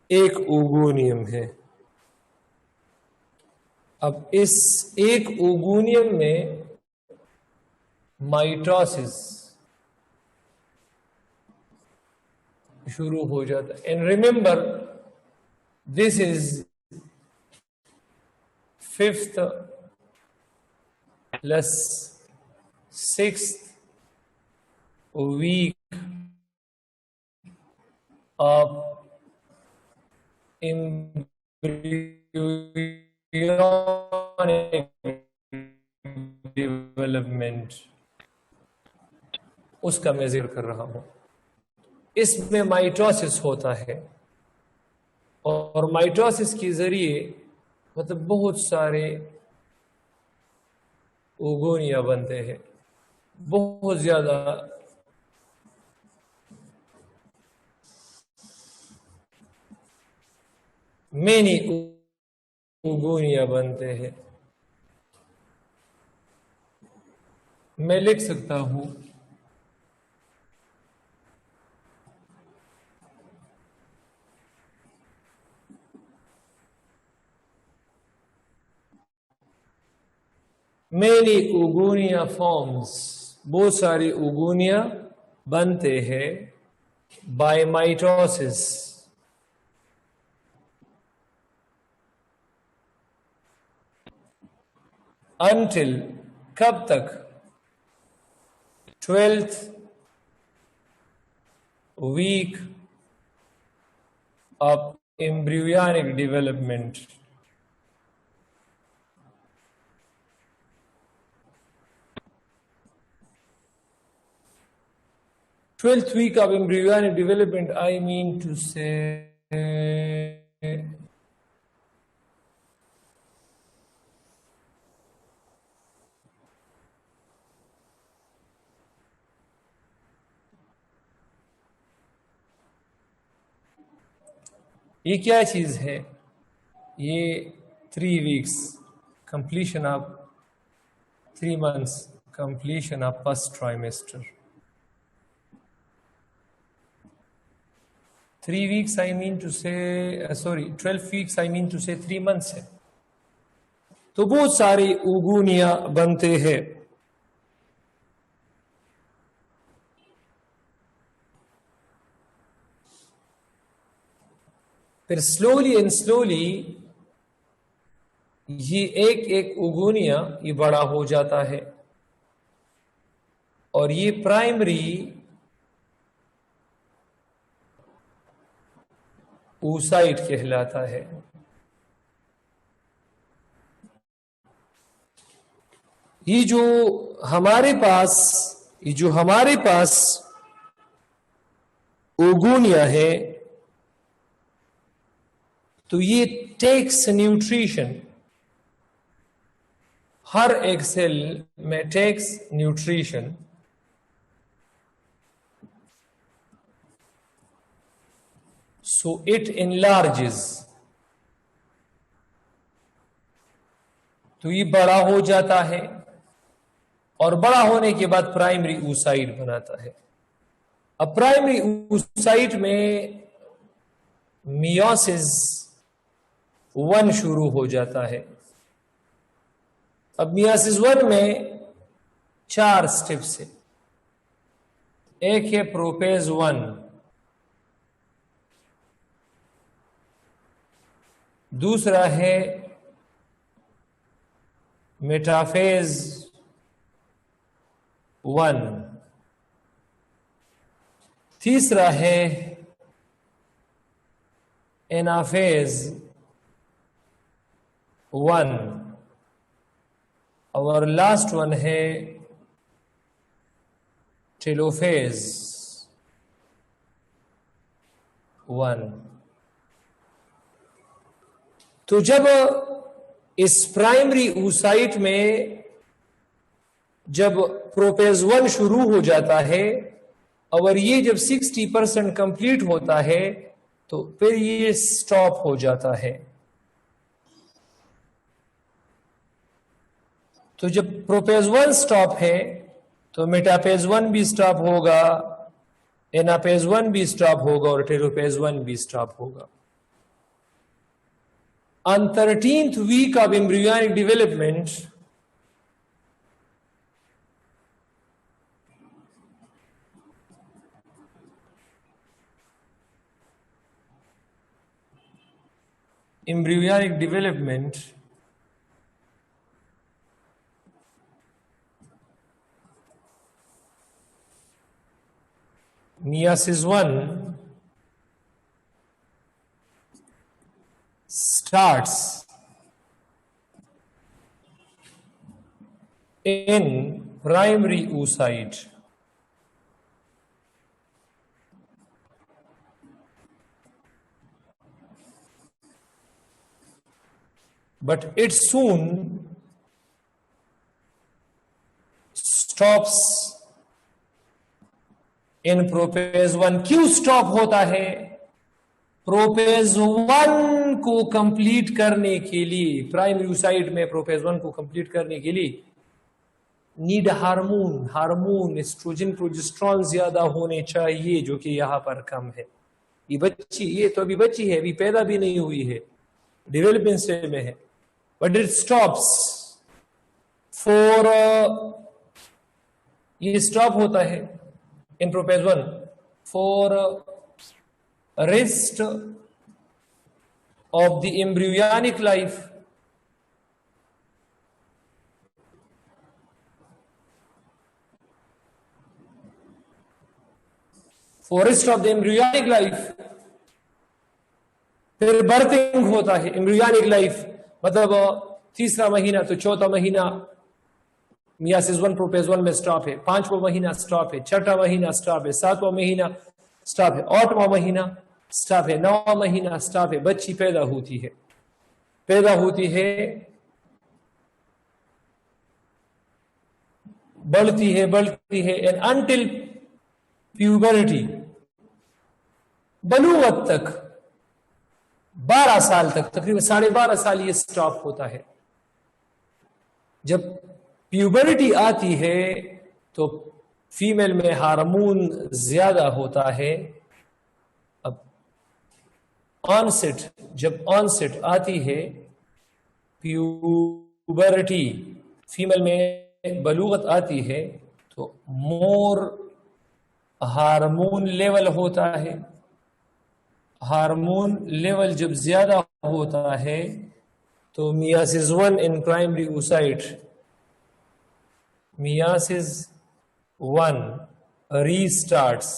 [SPEAKER 1] एक oogoonium है। अब इस एक oogoonium में माइटोसिस शुरू हो जाता है। And remember, this is 5th plus 6th week of embryonic development, उसका मैं जिक्र कर रहा हूं। इसमें माइटोसिस होता है और माइटोसिस के जरिए मतलब बहुत सारे oogonia बनते हैं, बहुत ज्यादा मैनी oogonia बनते हैं। मैं लिख सकता हूं मेनी उगुनिया फॉर्म्स, बहुत सारी उगुनिया बनते हैं बाय माइटोसिस। अनटिल, कब तक? 12th week of embryonic development. Twelfth week of embryonic development, I mean to say ये क्या चीज है? ये 3 weeks completion of 3 months completion of first trimester. 3 weeks I mean to say 12 weeks I mean to say 3 months है। तो बहुत सारे उगुनिया बनते हैं। फिर स्लोली एंड स्लोली ये एक एक उगुनिया ये बड़ा हो जाता है और ये प्राइमरी oocyte कहलाता है। ये जो हमारे पास उगुनिया है, तो ये टेक्स न्यूट्रिशन, हर एक सेल में takes nutrition. So it enlarges, तो ये बड़ा हो जाता है और बड़ा होने के बाद प्राइमरी oocyte बनाता है। अब प्राइमरी oocyte में मियोसिस 1 शुरू हो जाता है। अब मियोसिस 1 में 4 स्टेप्स है। एक है प्रोपेज 1, दूसरा है मेटाफेज 1, तीसरा है एनाफेज 1 और लास्ट वन है टेलोफेज 1। तो जब इस प्राइमरी oocyte में जब प्रोपेज 1 शुरू हो जाता है और ये जब 60% कंप्लीट होता है तो फिर ये स्टॉप हो जाता है। तो जब प्रोपेज 1 स्टॉप है तो मेटापेज 1 भी स्टॉप होगा, एनापेज 1 भी स्टॉप होगा और टेलोपेज 1 भी स्टॉप होगा। On 13th week of embryonic development, meiosis 1 starts in primary oocyte. But it soon stops in प्रोपेज 1। क्यों स्टॉप होता है? प्रोपेज 1 को कंप्लीट करने के लिए, प्राइमरी oocyte में प्रोपेज 1 को कंप्लीट करने के लिए नीड हार्मोन एस्ट्रोजन प्रोजेस्टेरोन ज्यादा होने चाहिए, जो कि यहां पर कम है। ये तो अभी बच्ची है, अभी पैदा भी नहीं हुई है, डेवलपमेंट स्टेज में है, बट इट स्टॉप्स फॉर ये स्टॉप होता है इन प्रोपेज 1 for rest of the embryonic life, for rest of the embryonic life. फिर बर्थिंग होता है एम्ब्रियोनिक लाइफ, मतलब तीसरा महीना तो चौथा महीना मियासिस 1 प्रोपेज 1 में स्टॉप है, 5वां महीना स्टॉप है, 6वां महीना स्टॉप है, 7वां महीना स्टॉप है, 8वां महीना स्टॉप है, 9वां महीना स्टॉप है। बच्ची पैदा होती है बढ़ती है एंड अनटिल प्यूबरिटी, बलूगत तक, 12 साल तक, तकरीबन 12.5 साल ये स्टॉप होता है। जब प्यूबरिटी आती है तो फीमेल में हार्मोन ज्यादा होता है। अब जब ऑनसेट आती है प्यूबरिटी, फीमेल में बलूगत आती है तो मोर हार्मोन लेवल होता है। हार्मोन लेवल जब ज्यादा होता है तो myiasis 1 in primary oocyte, myiasis 1 रीस्टार्ट्स,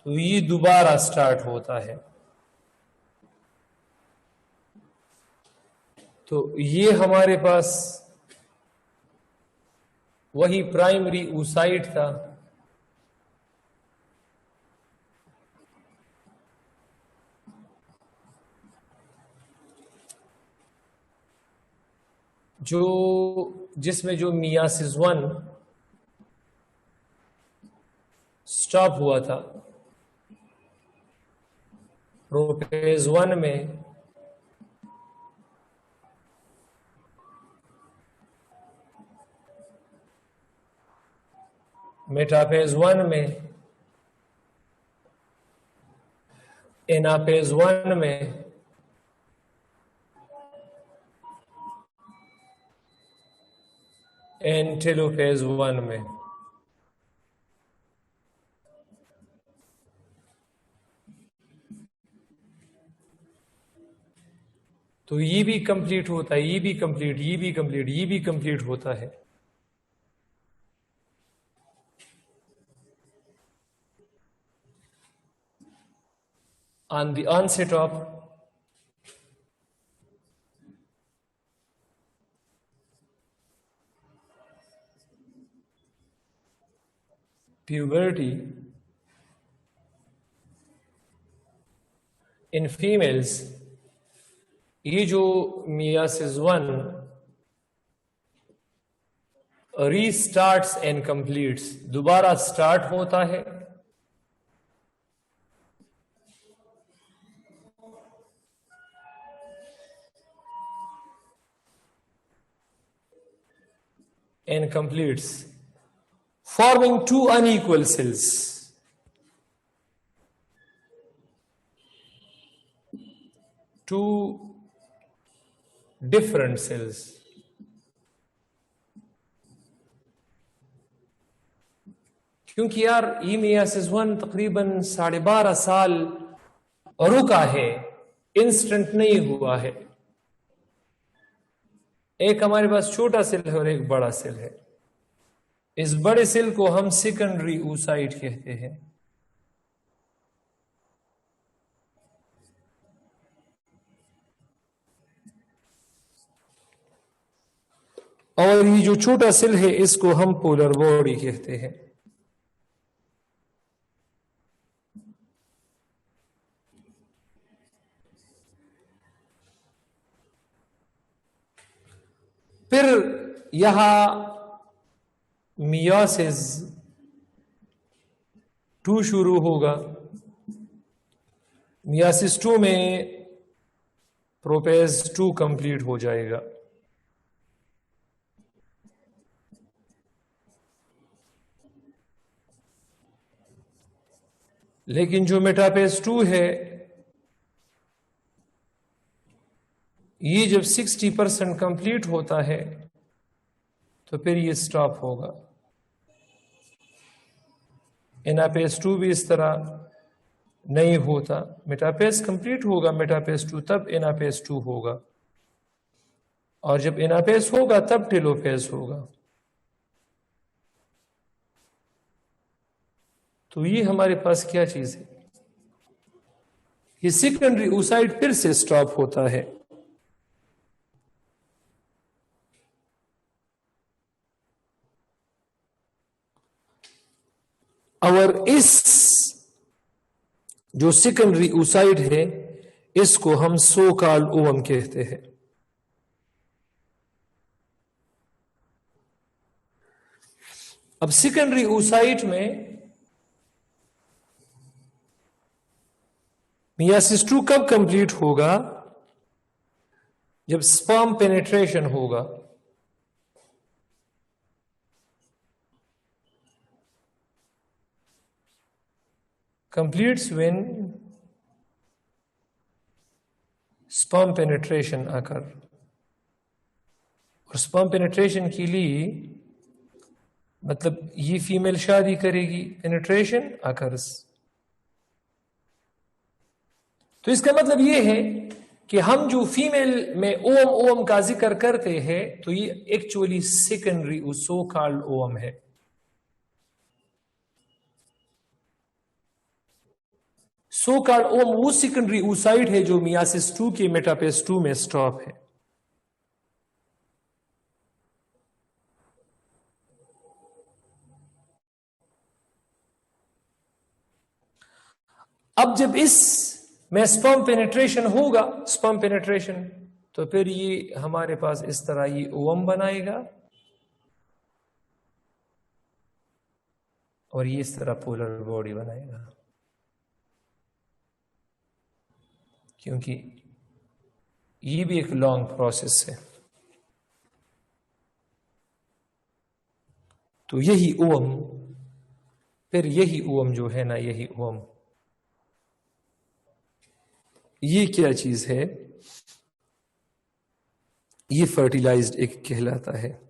[SPEAKER 1] तो ये दोबारा स्टार्ट होता है। तो ये हमारे पास वही प्राइमरी oocyte था जिसमें जो मियासिस 1 स्टॉप हुआ था प्रोपेज 1 में, मेटाफेज 1 में, एनाफेज 1 में, एंड टेलोफेज 1 में। तो ये भी कंप्लीट होता है, ये भी कंप्लीट होता है। On the onset of puberty in females, ये जो मियासिस 1 रीस्टार्ट्स एंड कंप्लीट्स, दोबारा स्टार्ट होता है and completes, forming two unequal cells. Two different cells. क्योंकि यार ये मियासिस 1 तकरीबन 12.5 साल रुका है, इंस्टेंट नहीं हुआ है। एक हमारे पास छोटा सेल है और एक बड़ा सेल है। इस बड़े सेल को हम सेकेंडरी oocyte कहते हैं। और ये जो छोटा सेल है इसको हम पोलर बॉडी कहते हैं। फिर यहां मियासिस 2 शुरू होगा। मियासिस 2 में प्रोपेज 2 कंप्लीट हो जाएगा। लेकिन जो मेटाफेज 2 है ये जब 60% कंप्लीट होता है तो फिर ये स्टॉप होगा। एनाफेज 2 भी इस तरह नहीं होता, मेटाफेज कंप्लीट होगा मेटाफेज 2, तब एनाफेज 2 होगा, और जब एनाफेज होगा तब टेलोफेज होगा। तो ये हमारे पास क्या चीज है, ये सेकेंडरी oocyte फिर से स्टॉप होता है। और इस जो सेकेंडरी oocyte है, इसको हम सो कॉल्ड ओवम कहते हैं। अब सेकेंडरी oocyte में मियासिस 2 कब कंप्लीट होगा, जब स्पर्म पेनिट्रेशन होगा। completes when sperm penetration occur। और sperm penetration के लिए मतलब ये फीमेल शादी करेगी, penetration occurs। तो इसका मतलब ये है कि हम जो फीमेल में ओम ओम का जिक्र करते हैं, तो ये एक्चुअली सेकेंडरी सो कॉल्ड ओम है। सो कॉल्ड ओम वो सेकेंडरी oocyte है जो मियासिस 2 के मेटाफेज 2 में स्टॉप है। अब जब इस में स्पर्म पेनिट्रेशन होगा, स्पर्म पेनिट्रेशन, तो फिर ये हमारे पास इस तरह ये ओवम बनाएगा, और ये इस तरह पोलर बॉडी बनाएगा, क्योंकि ये भी एक लॉन्ग प्रोसेस है। तो यही ओवम, फिर यही ओवम जो है ना, यही ओवम, ये क्या चीज है, ये फर्टिलाइज्ड एग कहलाता है।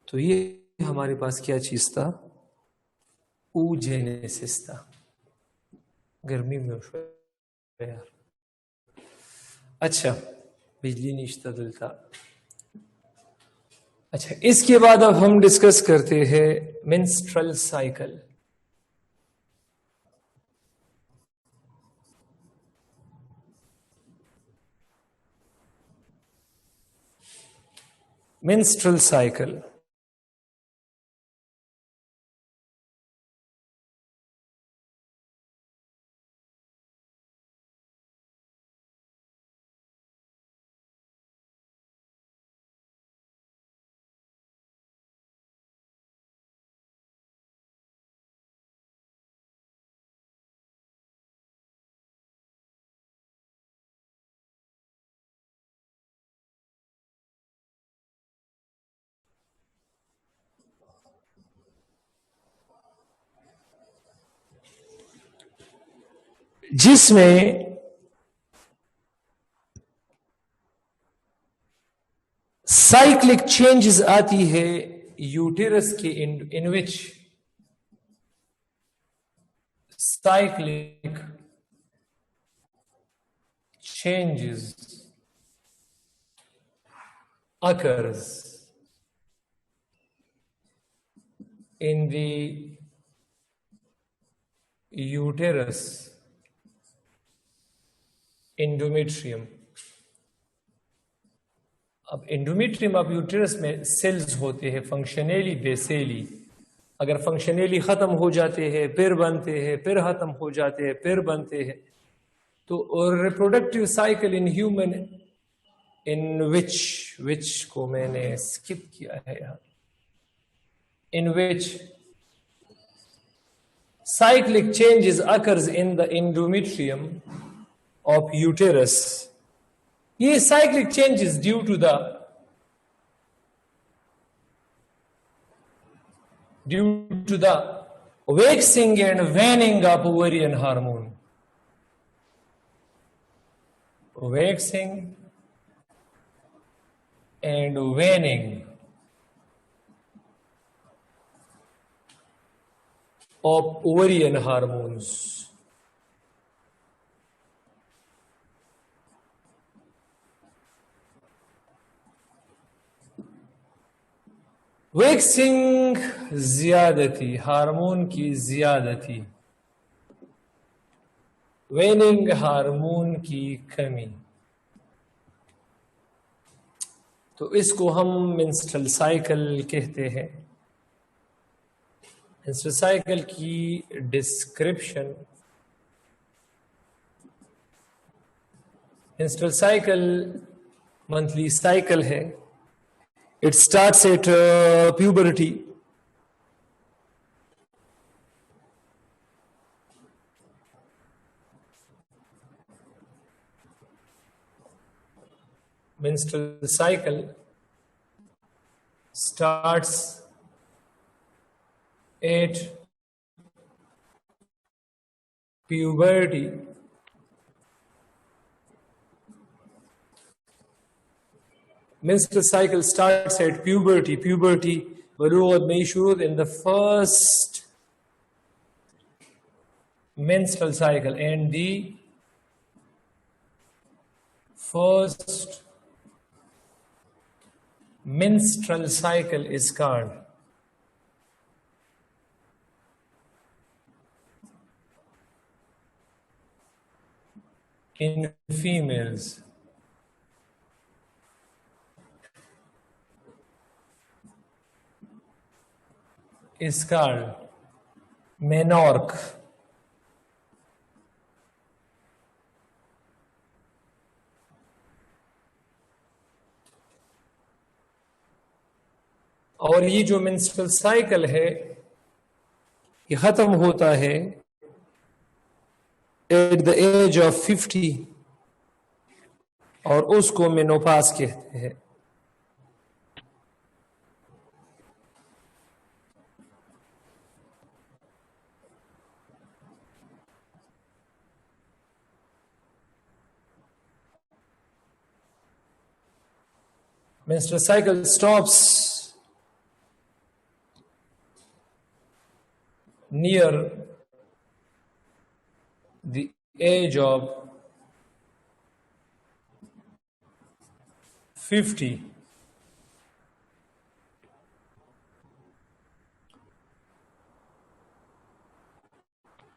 [SPEAKER 1] तो ये हमारे पास क्या चीज था, oogenesis था। गर्मी में यार, अच्छा बिजली नहीं था। अच्छा, इसके बाद अब हम डिस्कस करते हैं मेंस्ट्रुअल साइकिल। menstrual cycle। जिसमें साइक्लिक चेंजेस आती है यूटेरस के in which cyclic changes occurs in the uterus endometrium। अब एंडोमेट्रियम ऑफ यूटेरस में सेल्स होते हैं फंक्शनली बेसेली। अगर फंक्शनली खत्म हो जाते हैं फिर बनते हैं, फिर खत्म हो जाते हैं फिर बनते हैं। तो और reproductive cycle in human in which को मैंने स्किप किया है यहाँ, in which cyclic changes occurs in the endometrium of uterus। ये cyclic changes due to the due to the waxing and waning of ovarian hormone. Waxing and waning of ovarian hormones. Waxing ज्यादती, hormone की ज्यादती, वेनिंग hormone की कमी। तो इसको हम menstrual cycle कहते हैं। मेंस्ट्रुअल साइकिल की description, menstrual cycle monthly cycle है। It starts at puberty. Menstrual cycle starts at puberty. Menstrual cycle starts at puberty. Puberty बलूगत में शुरू in the first menstrual cycle, and the first menstrual cycle is called in females is called menarche. और ये जो menstrual cycle है ये खत्म होता है एट द एज ऑफ 50 और उसको मेनोपाज कहते हैं। Menstrual cycle stops near the age of 50.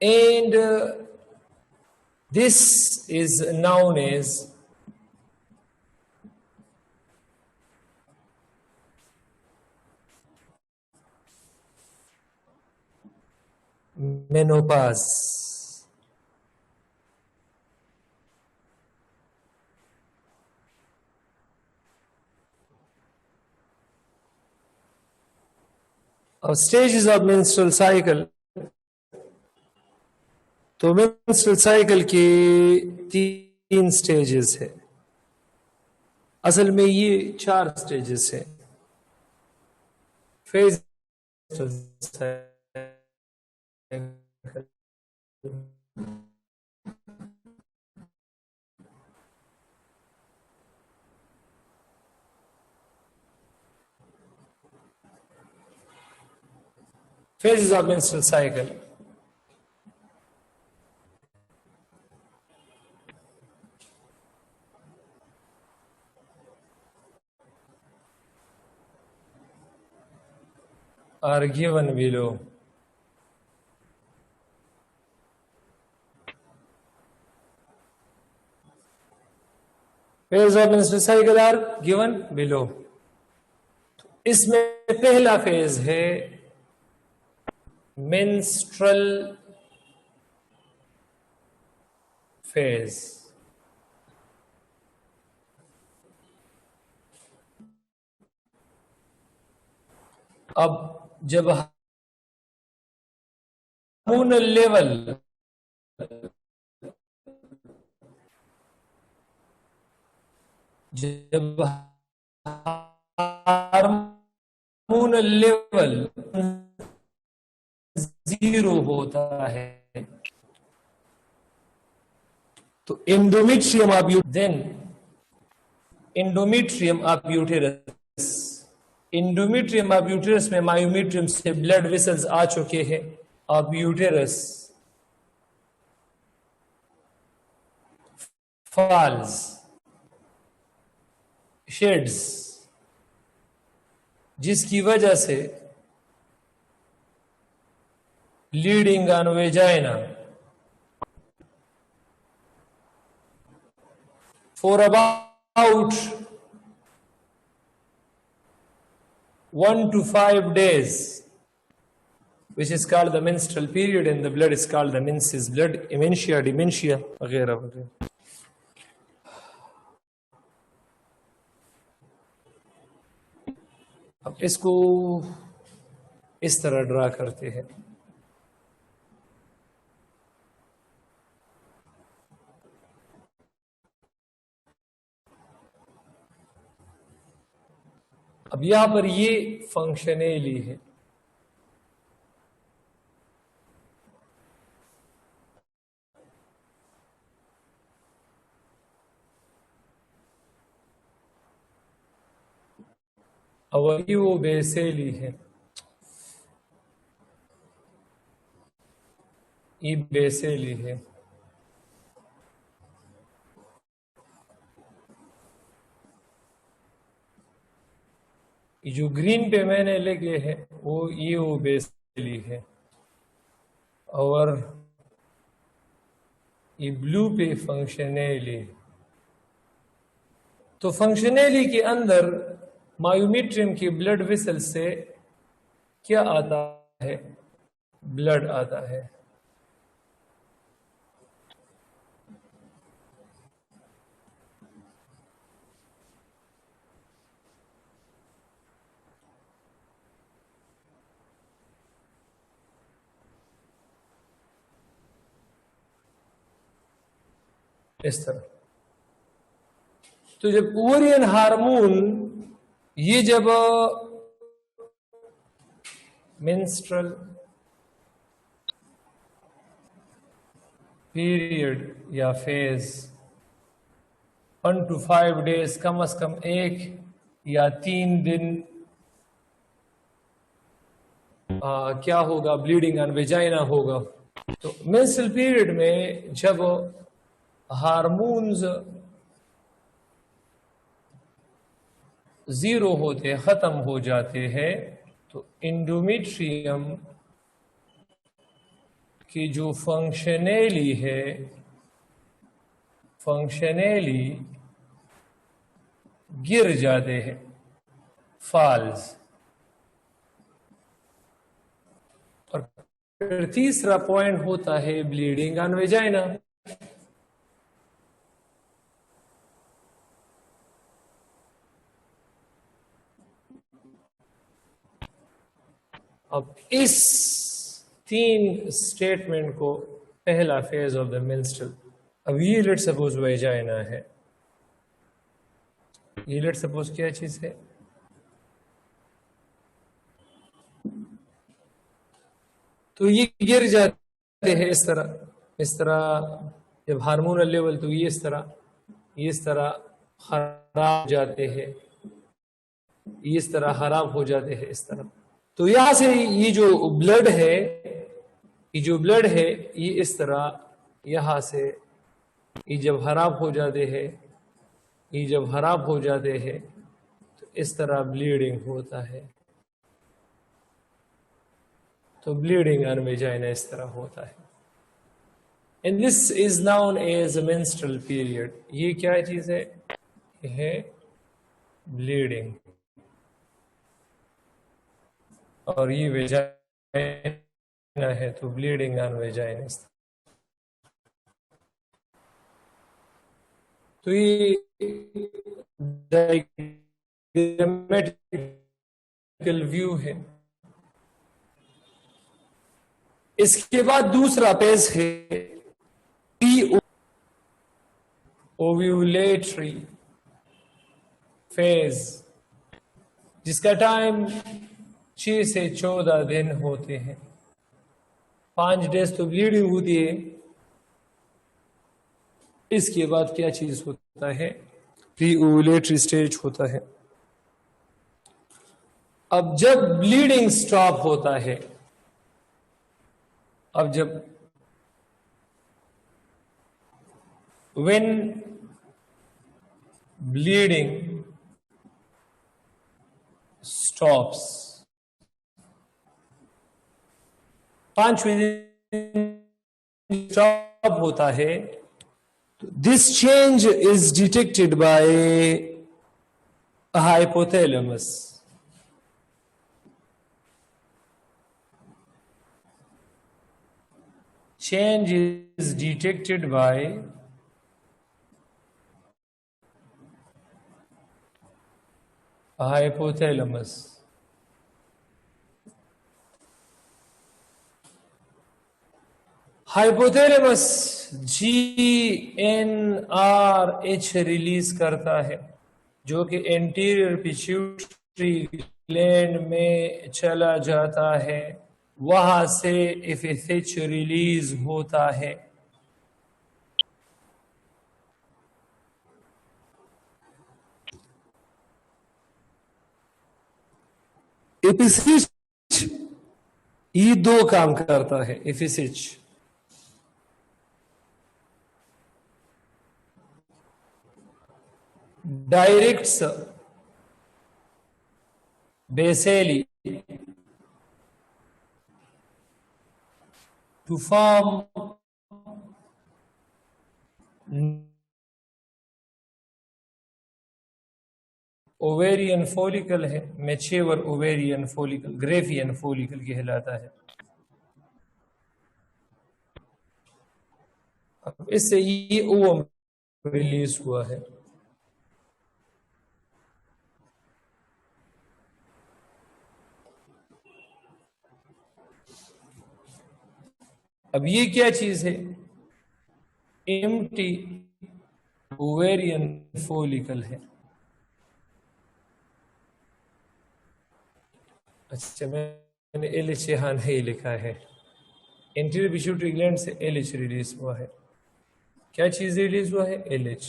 [SPEAKER 1] And this is known as menopause. Of stages of menstrual cycle, तो menstrual cycle के 3 stages है। असल में ये 4 stages है। phase phases of menstrual cycle. Are given below. Phases of menstrual cycle are given below. इसमें पहला phase है menstrual phase. अब जब हार्मोनल लेवल हार्मोनल लेवल 0 होता है। तो endometrium of then endometrium of uterus, endometrium of uterus में myometrium से ब्लड वेसल्स आ चुके हैं ऑफ यूटेरस, फॉल्स, शेड्स, जिसकी वजह से leading on vagina for about 1 to 5 days, which is called the menstrual period, and the blood is called the menses blood, dementia वगैरह वगैरह। अब इसको इस तरह ड्रा करते हैं। अब यहां पर ये फंक्शनली है, और ये वो बेसेली है, ये बेसेली है। जो ग्रीन पे मैंने लिखे हैं वो बेसिकली है, और ये ब्लू पे फंक्शनली। तो फंक्शनली के अंदर मायोमेट्रियम के ब्लड वेसल से क्या आता है? ब्लड आता है। इस तरह। तो जब ओवरियन हार्मोन ये जब मेंस्ट्रुअल पीरियड या फेज 1 to 5 डेज, कम से कम 1 या 3 दिन क्या होगा? ब्लीडिंग ऑन वेजाइना होगा। तो मेंस्ट्रुअल पीरियड में जब हार्मोन्स 0 होते, खत्म हो जाते हैं, तो एंडोमेट्रियम की जो फंक्शनली है, फंक्शनली गिर जाते हैं, फॉल्स। और फिर तीसरा पॉइंट होता है ब्लीडिंग ऑन वेजाइना। अब इस 3 स्टेटमेंट को पहला फेज ऑफ द मेंस्ट्रुअल। अब ये लेट सपोज वेजाइना है, ये लेट सपोज क्या चीज है? तो ये गिर जाते हैं इस तरह जब हार्मोनल लेवल, तो ये इस तरह खराब जाते हैं, ये इस तरह खराब हो जाते हैं इस तरह। तो यहां से ये जो ब्लड है, ये इस तरह यहां से ये जब खराब हो जाते हैं, तो इस तरह ब्लीडिंग होता है। तो ब्लीडिंग ऑन वेजाइना इस तरह होता है, and this is known as menstrual period. ये क्या चीज है? ये है ब्लीडिंग, और ये वेजाइना है, तो ब्लीडिंग ऑन वेजाइना। तो ये डायग्रामेटिकल व्यू है। इसके बाद दूसरा पेज है ओव्यूलेटरी फेज, जिसका टाइम 6 से 14 दिन होते हैं। 5 डेज तो ब्लीडिंग होती है। इसके बाद क्या चीज होता है? प्री ओव्यूलेटरी स्टेज होता है। अब जब ब्लीडिंग स्टॉप होता है, अब जब when bleeding stops, 5वें दिन स्टॉप होता है, this change is detected by a hypothalamus. Change is detected by a hypothalamus. Hypothalamus GnRH release करता है, जो कि एंटीरियर पिट्यूटरी ग्लैंड में चला जाता है, वहां से FSH रिलीज होता है। FSH ये 2 काम करता है। FSH directs basally to form ovarian follicle है, mature ovarian follicle, Graafian follicle कहलाता है। अब इससे ये ओवम रिलीज हुआ है। अब ये क्या चीज है? एम्प्टी ओवेरियन फॉलिकल है। अच्छा, मैंने LH यहाँ नहीं लिखा है। एंटीरियर पिट्यूटरी ग्लैंड से LH रिलीज हुआ है। क्या चीज रिलीज हुआ है? LH।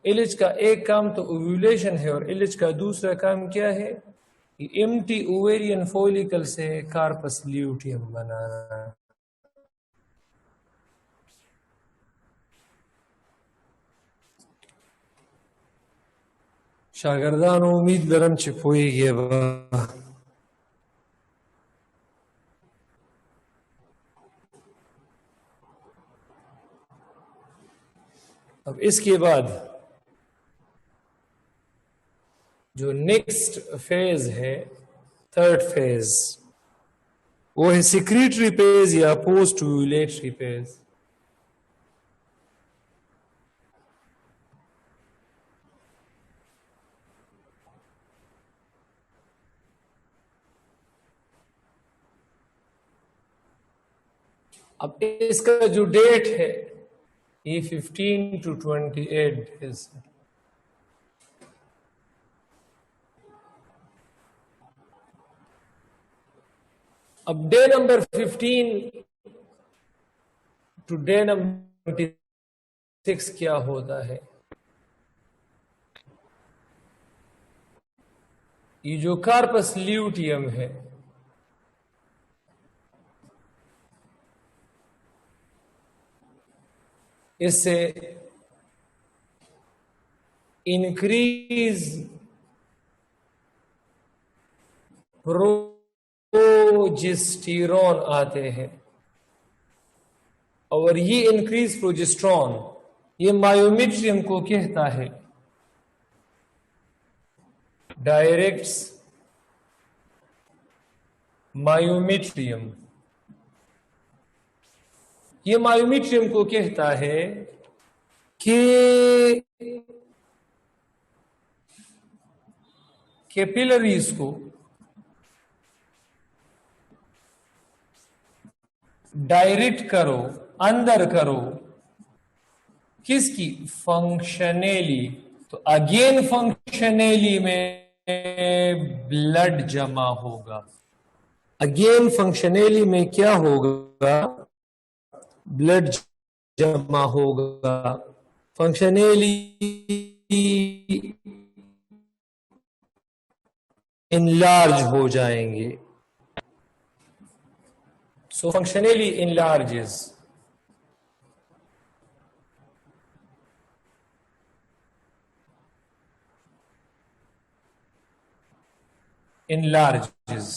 [SPEAKER 1] LH का एक काम तो ओव्यूलेशन है, और LH का दूसरा काम क्या है? एम्प्टी ओवेरियन फॉलिकल से कार्पस ल्यूटियम बनाना। शागिर्दान उम्मीद लरम पोएगी। अब इसके बाद जो नेक्स्ट फेज है, थर्ड फेज, वो है सिक्रीटरी फेज या पोस्ट ओव्यूलेटरी फेज। अब इसका जो डेट है, ये 15 to 28 डेज। अब day number 15 to day number 26 क्या होता है? ये जो कार्पस ल्यूटियम है, इससे इंक्रीज प्रोजेस्टेरॉन आते हैं, और ये इंक्रीज प्रोजेस्टेरॉन ये मायोमेट्रियम को कहता है, डायरेक्ट्स मायोमेट्रियम। ये मायोमेट्रियम को कहता है कि कैपिलरीज को डायरेक्ट करो, अंदर करो, किसकी? फंक्शनली। तो अगेन फंक्शनली में ब्लड जमा होगा। अगेन फंक्शनली में क्या होगा, ब्लड जमा होगा, फंक्शनली इनलार्ज हो जाएंगे. सो फंक्शनली इनलार्जेस. enlarges.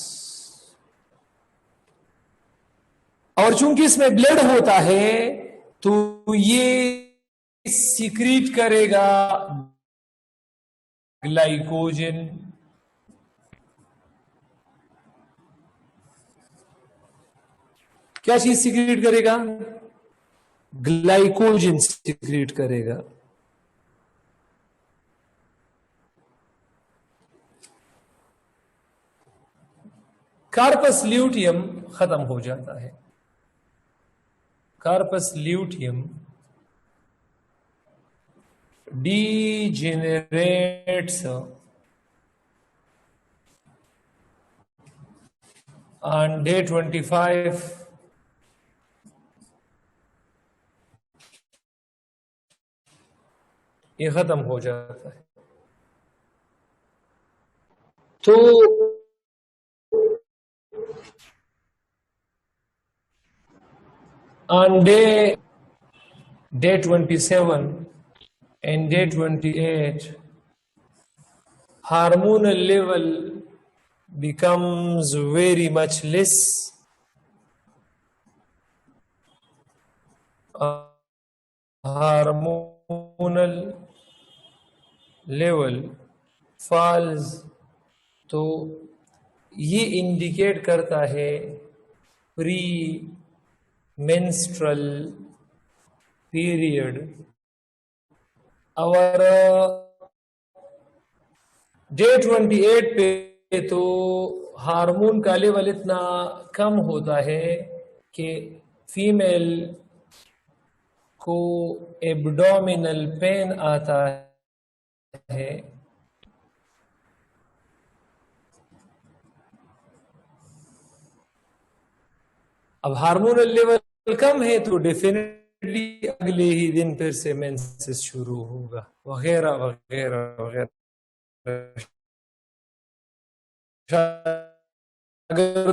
[SPEAKER 1] और चूंकि इसमें ब्लड होता है तो ये सीक्रीट करेगा ग्लाइकोजन. क्या चीज सीक्रीट करेगा? ग्लाइकोजन सीक्रीट करेगा. कार्पस ल्यूटियम खत्म हो जाता है. Corpus luteum degenerates on day 25 ये खत्म हो जाता है. तो on day 27 and day 28 hormonal level becomes very much less. Hormonal level falls. तो ये इंडिकेट करता है प्री मेंस्ट्रुअल पीरियड. और डे 28 पे तो हार्मोन का लेवल इतना कम होता है कि फीमेल को एब्डोमिनल पेन आता है. अब हार्मोनल लेवल कम है तो डेफिनेटली अगले ही दिन फिर से मेंसेस शुरू होगा, वगैरह वगैरह वगैरह. अगर